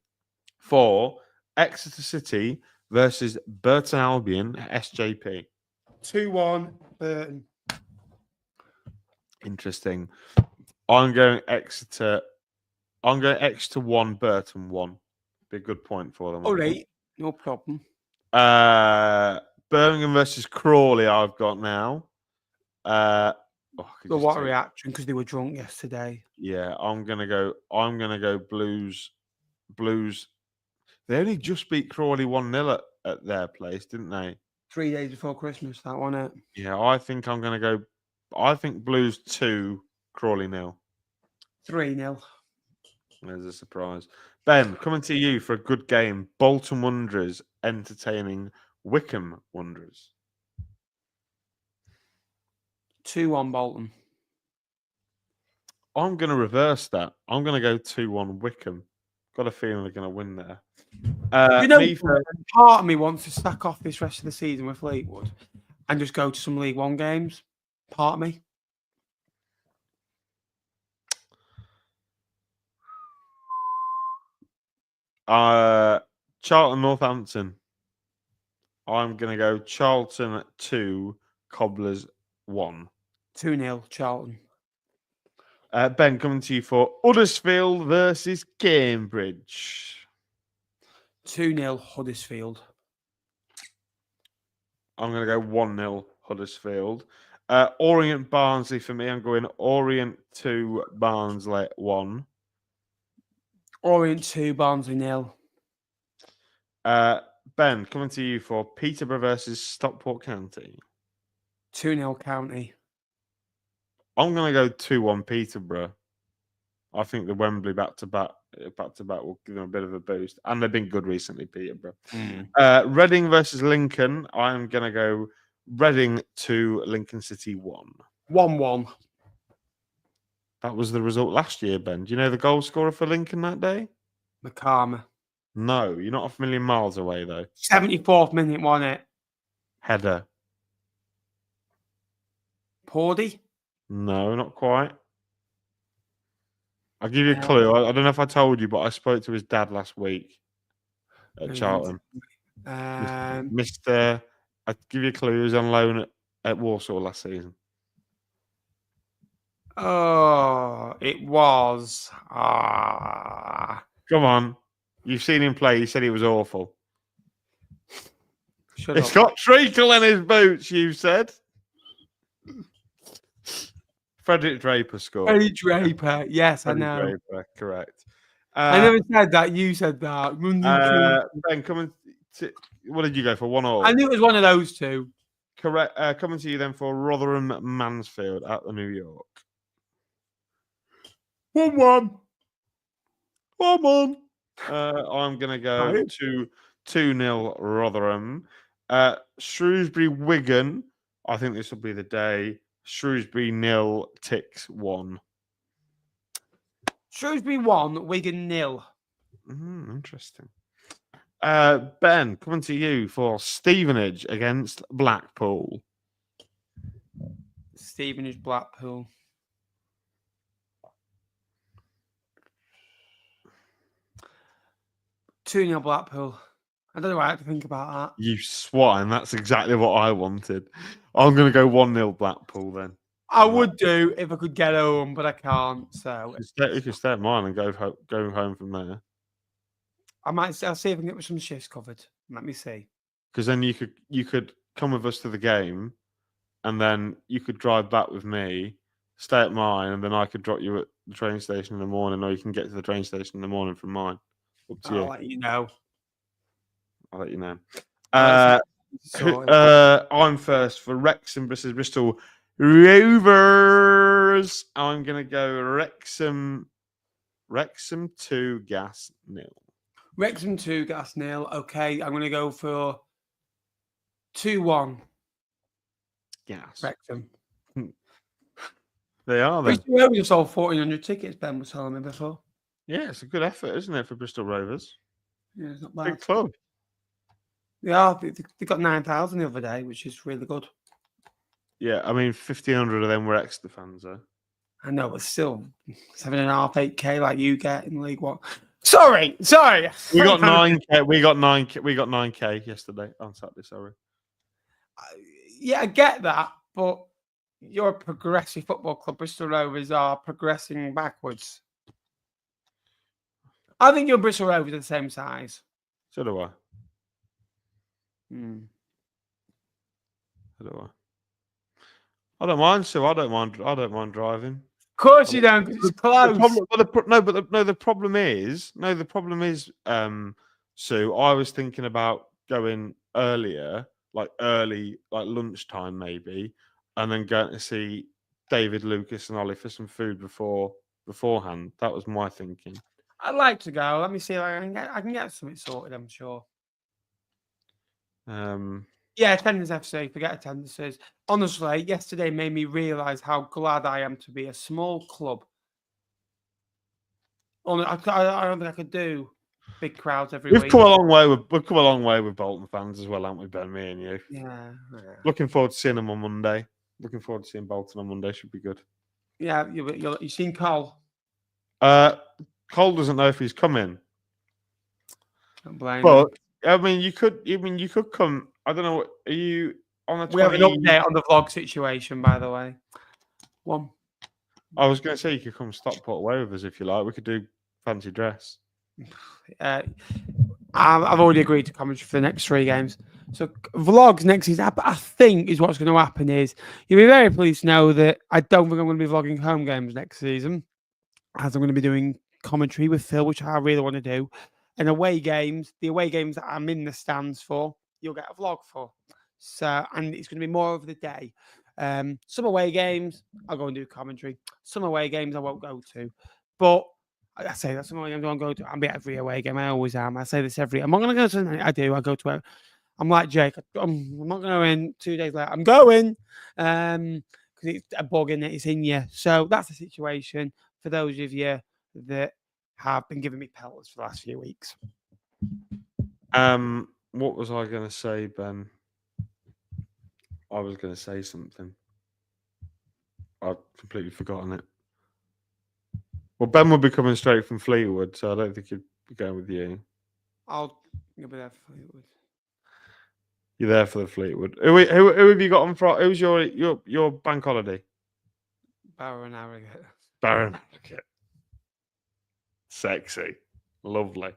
for Exeter City versus Burton Albion at SJP. 2-1 Burton. Interesting. I'm going Exeter 1, Burton 1. Be a good point for them. All right, no problem. Birmingham versus Crawley I've got now. What a reaction because they were drunk yesterday. Yeah, I'm gonna go Blues. Blues. They only just beat Crawley 1-0 at their place, didn't they? 3 days before Christmas, that one it. Yeah, I think Blues 2, Crawley 0. 3-0. There's a surprise. Ben, coming to you for a good game. Bolton Wanderers entertaining Wickham Wanderers. 2-1 Bolton. I'm going to reverse that. I'm going to go 2-1 Wickham. Got a feeling they're going to win there. Part of me wants to stack off this rest of the season with Fleetwood and just go to some League One games. Part of me. Charlton, Northampton. I'm going to go Charlton 2, Cobblers 1. 2-0 Charlton. Ben, coming to you for Huddersfield versus Cambridge. 2-0 Huddersfield. I'm going to go 1-0 Huddersfield. Orient, Barnsley for me. I'm going Orient 2, Barnsley 1. Orient 2, Barnsley 0. Ben, coming to you for Peterborough versus Stockport County. 2-0 County. I'm going to go 2-1 Peterborough. I think the Wembley back-to-back will give them a bit of a boost. And they've been good recently, Peterborough. Reading versus Lincoln. I'm going to go Reading 2, Lincoln City 1. 1-1. That was the result last year, Ben. Do you know the goal scorer for Lincoln that day? McCarmer. No, you're not a million miles away, though. 74th minute, wasn't it? Header. Pawdy? No, not quite. I'll give you a clue. I don't know if I told you, but I spoke to his dad last week at Charlton. I'll give you a clue. He was on loan at Warsaw last season. Oh, it was. Come on. You've seen him play. You said he was awful. It's got treacle in his boots, you said. Frederick Draper scored. Frederick Draper. Yes, I know. Draper, correct. I never said that. You said that. Ben, coming to... What did you go for? 1-1? I knew it was one of those two. Correct. Coming to you then for Rotherham Mansfield at the New York. 1-1. 1-1. I'm going to go to 2-0 Rotherham. Shrewsbury Wigan. I think this will be the day. Shrewsbury 0, Ticks 1. Shrewsbury 1, Wigan 0. Interesting. Ben, coming to you for Stevenage against Blackpool. Stevenage, Blackpool. 2-0 Blackpool. I don't know what I have to think about that. You swine. That's exactly what I wanted. I'm going to go 1-0 Blackpool then. I would do if I could get home, but I can't. So you can stay at mine and go home from there. I'll see if I can get some shifts covered. Let me see. Because then you could come with us to the game, and then you could drive back with me, stay at mine, and then I could drop you at the train station in the morning, or you can get to the train station in the morning from mine. Up to you. I'll let you know. I'll let you know. I'm first for Wrexham versus Bristol Rovers. I'm going to go Wrexham Wrexham 2, Gas 0. Wrexham 2, Gas 0. Okay, I'm going to go for 2-1. Gas. Wrexham. They are then. Bristol Rovers sold 1,400 tickets, Ben was telling me before. Yeah, it's a good effort, isn't it, for Bristol Rovers? Yeah, it's not bad. Big club. Yeah, they got 9,000 the other day, which is really good. Yeah, I mean, 1,500 of them were Exeter fans, though. I know, but still 7.5, 8K like you get in League One. Sorry. We got 9K. We got 9K yesterday on Saturday. Sorry. Yeah, I get that, but you're a progressive football club. Bristol Rovers are progressing backwards. I think your Bristol Rovers are the same size. So do I. Hmm. So do I. I don't mind, Sue. I don't mind driving. Of course you don't, 'cause it's close. The problem is, Sue, I was thinking about going earlier, like lunchtime maybe, and then going to see David, Lucas, and Ollie for some food beforehand. That was my thinking. I'd like to go. Let me see if I can get something sorted, I'm sure. Yeah, attendance FC, forget attendances. Honestly, yesterday made me realise how glad I am to be a small club. I don't think I could do big crowds every week. We've come a long way with Bolton fans as well, haven't we, Ben? Me and you. Yeah. Looking forward to seeing them on Monday. Looking forward to seeing Bolton on Monday. Should be good. Yeah, you've seen Cole. Cole doesn't know if he's coming. Don't blame but him. I mean, you could come. I don't know. Are you on the? We have an update on the vlog situation, by the way. I was going to say you could come Stockport away with us if you like. We could do fancy dress. I've already agreed to commentary for the next 3 games. So vlogs next season, I think is what's going to happen is you'll be very pleased to know that I don't think I'm going to be vlogging home games next season, as I'm going to be doing commentary with Phil, which I really want to do. And the away games that I'm in the stands for, you'll get a vlog for. So, and it's going to be more over the day. Some away games, I'll go and do commentary. Some away games I won't go to. But I say that some away games I won't go to. I'm at every away game. I always am. I say this I'm not going to go to anything. I do. I go to I'm like Jake. I'm not going in 2 days later. I'm going. Because it's a bug in it. It's in you. So that's the situation for those of you that have been giving me pelters for the last few weeks. What was I going to say, Ben? I was going to say something. I've completely forgotten it. Well, Ben will be coming straight from Fleetwood, so I don't think he'd be going with you. You'll be there for Fleetwood. You're there for the Fleetwood. Who have you got on Friday? Who's your bank holiday? Barrow and Harrogate. Barrow and Harrogate. Sexy. Lovely.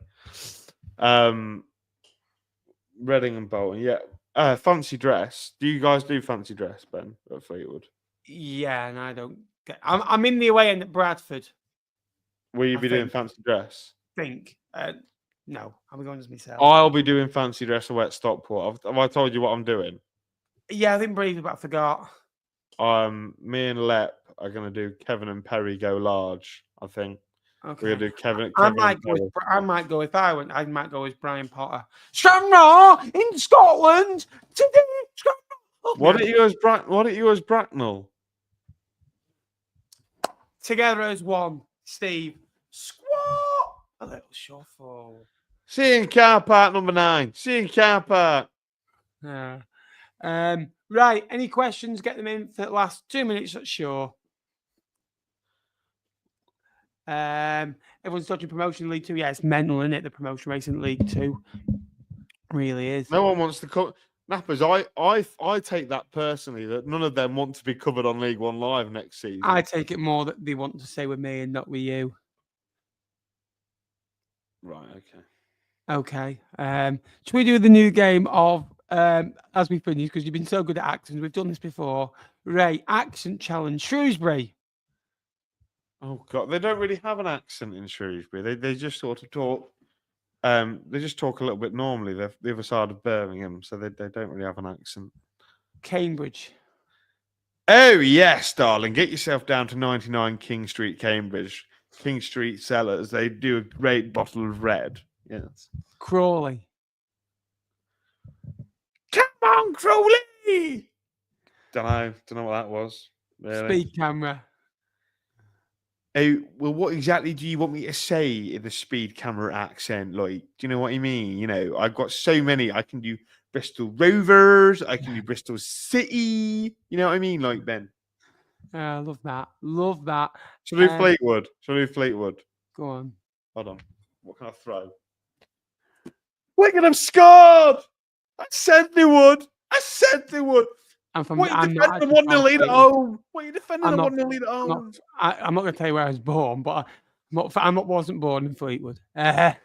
Reading and Bolton, yeah. Fancy dress. Do you guys do fancy dress, Ben, at Fleetwood? Yeah, and I don't get. I'm in the away end at Bradford. Will you be doing fancy dress? No, I'll be going as myself. I'll be doing fancy dress away at Stockport. Have I told you what I'm doing? Yeah, I didn't brief you, but I forgot. Me and Lep are going to do Kevin and Perry go large, I think. Okay. We're going to do Kevin I might go if I went. I might go as Brian Potter. Stranraer in Scotland today. What are you as Bracknell? Together as one, Steve. Squat. A little shuffle. See you in car park number 9. See you in car park. Yeah. Right. Any questions? Get them in for the last 2 minutes. Sure. Everyone's touching promotion League 2. Yeah, it's mental, isn't it? The promotion race in League 2 really is. No one wants to come. Nappers, I take that personally that none of them want to be covered on League 1 Live next season. I take it more that they want to stay with me and not with you. Right. Okay. Okay. Should we do the new game of as we finish, because you've been so good at accents? We've done this before. Ray, accent challenge. Shrewsbury. Oh God, they don't really have an accent in Shrewsbury. They just sort of talk. They just talk a little bit normally. They're the other side of Birmingham, so they don't really have an accent. Cambridge. Oh yes, darling. Get yourself down to 99 King Street, Cambridge. King Street Cellars. They do a great bottle of red. Yes. Crawley. Come on, Crawley! Don't know what that was. Really. Speed camera. Oh, well, what exactly do you want me to say in the speed camera accent? Like, do you know what I mean? You know, I've got so many. I can do Bristol Rovers. I can do Bristol City. You know what I mean? Like, Ben. I love that. Love that. Shall we do Fleetwood? Shall we do Fleetwood? Go on. Hold on. What can I throw? Wickham have scored! I said they would. I said they would. I'm from. What are I'm you not defending the 1-0 lead at home? What are you defending the 1-0 lead at home? I'm not going to tell you where I was born, but wasn't born in Fleetwood. I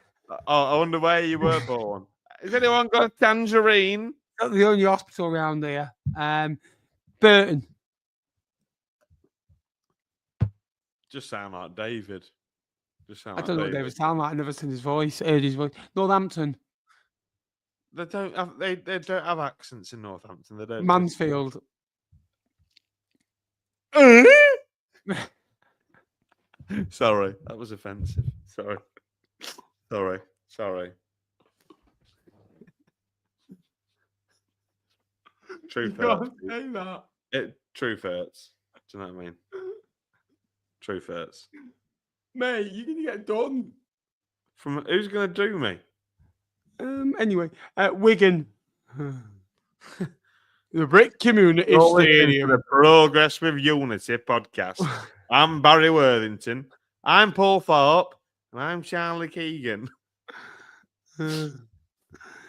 wonder where you were born. Has anyone got a tangerine? Got the only hospital around here. Burton. Just sound like David. I don't know what David sound like. I've never seen his voice, heard his voice. Northampton. They don't have accents in Northampton. They don't. Mansfield. Sorry, that was offensive. Sorry. Truth hurts. Say that. Truth hurts. Do you know what I mean? Truth hurts. Mate, you're gonna get done. From who's gonna do me? Anyway, Wigan. The Brick Community Stadium. The Progress with Unity podcast. I'm Barry Worthington. I'm Paul Thorpe. And I'm Charlie Keegan.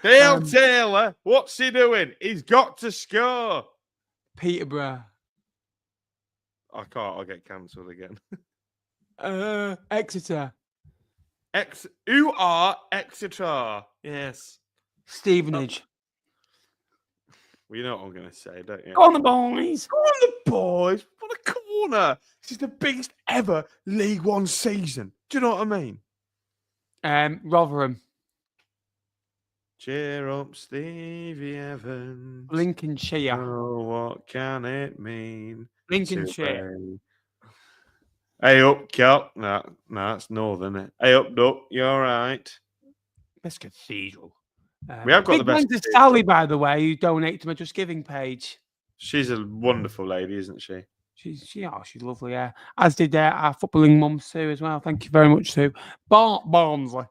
Dale Taylor, what's he doing? He's got to score. Peterborough. I can't. I'll get cancelled again. Exeter. Who are Exeter? Yes. Stevenage. Well, you know what I'm going to say, don't you? Go on the boys. Go on the boys. What a corner. This is the biggest ever League One season. Do you know what I mean? Rotherham. Cheer up, Stevie Evans. Lincolnshire. Oh, what can it mean? Lincolnshire. Hey up, Kel. No, that's northern. Isn't it? Hey up, Duck. You all right? Best cathedral. We have got the best. Thanks to Sally, by the way, who donates to my Just Giving page. She's a wonderful lady, isn't she? She's lovely, yeah. As did our footballing mum, Sue, as well. Thank you very much, Sue. Barnsley.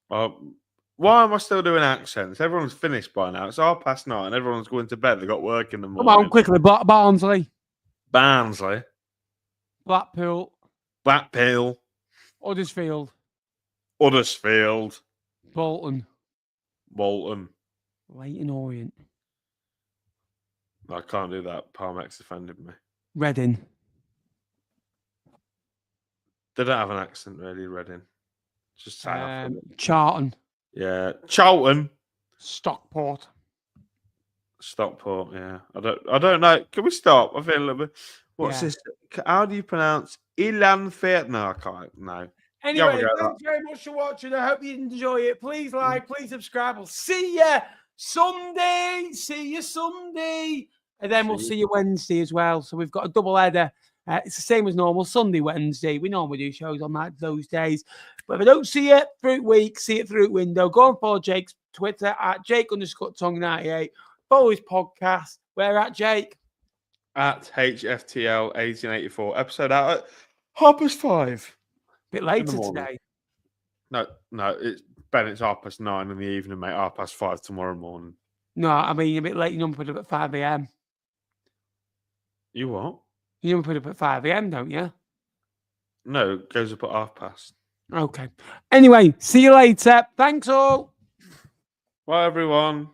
Why am I still doing accents? Everyone's finished by now. It's 9:30. Everyone's going to bed. They've got work in the morning. Come on, quickly. Barnsley. Barnsley. Blackpool. Huddersfield. Bolton. Leyton Orient. I can't do that. Palmex offended me. Reading. They don't have an accent, really, Reading. Just Charlton. Yeah. Charlton. Stockport, yeah. I don't know. Can we stop? I feel a little bit. What's this? How do you pronounce Ilan Fair? No, I can't. No. Anyway, thanks very much for watching. I hope you enjoy it. Please like, please subscribe. We'll see you Sunday. And then we'll see you Wednesday as well. So we've got a double header. It's the same as normal, Sunday, Wednesday. We normally do shows on those days. But if I don't see it through week, see it through window, go and follow Jake's Twitter at Jake_Tongue98. Follow his podcast. Where at, Jake? At HFTL1884. Episode out at 5:30. Bit later today. No, it's 9:30 in the evening, mate. 5:30 tomorrow morning. No, I mean a bit late. You normally put up at 5 a.m. You what? You normally put up at 5 a.m., don't you? No, it goes up at 5:30. Okay. Anyway, see you later. Thanks all. Bye, everyone.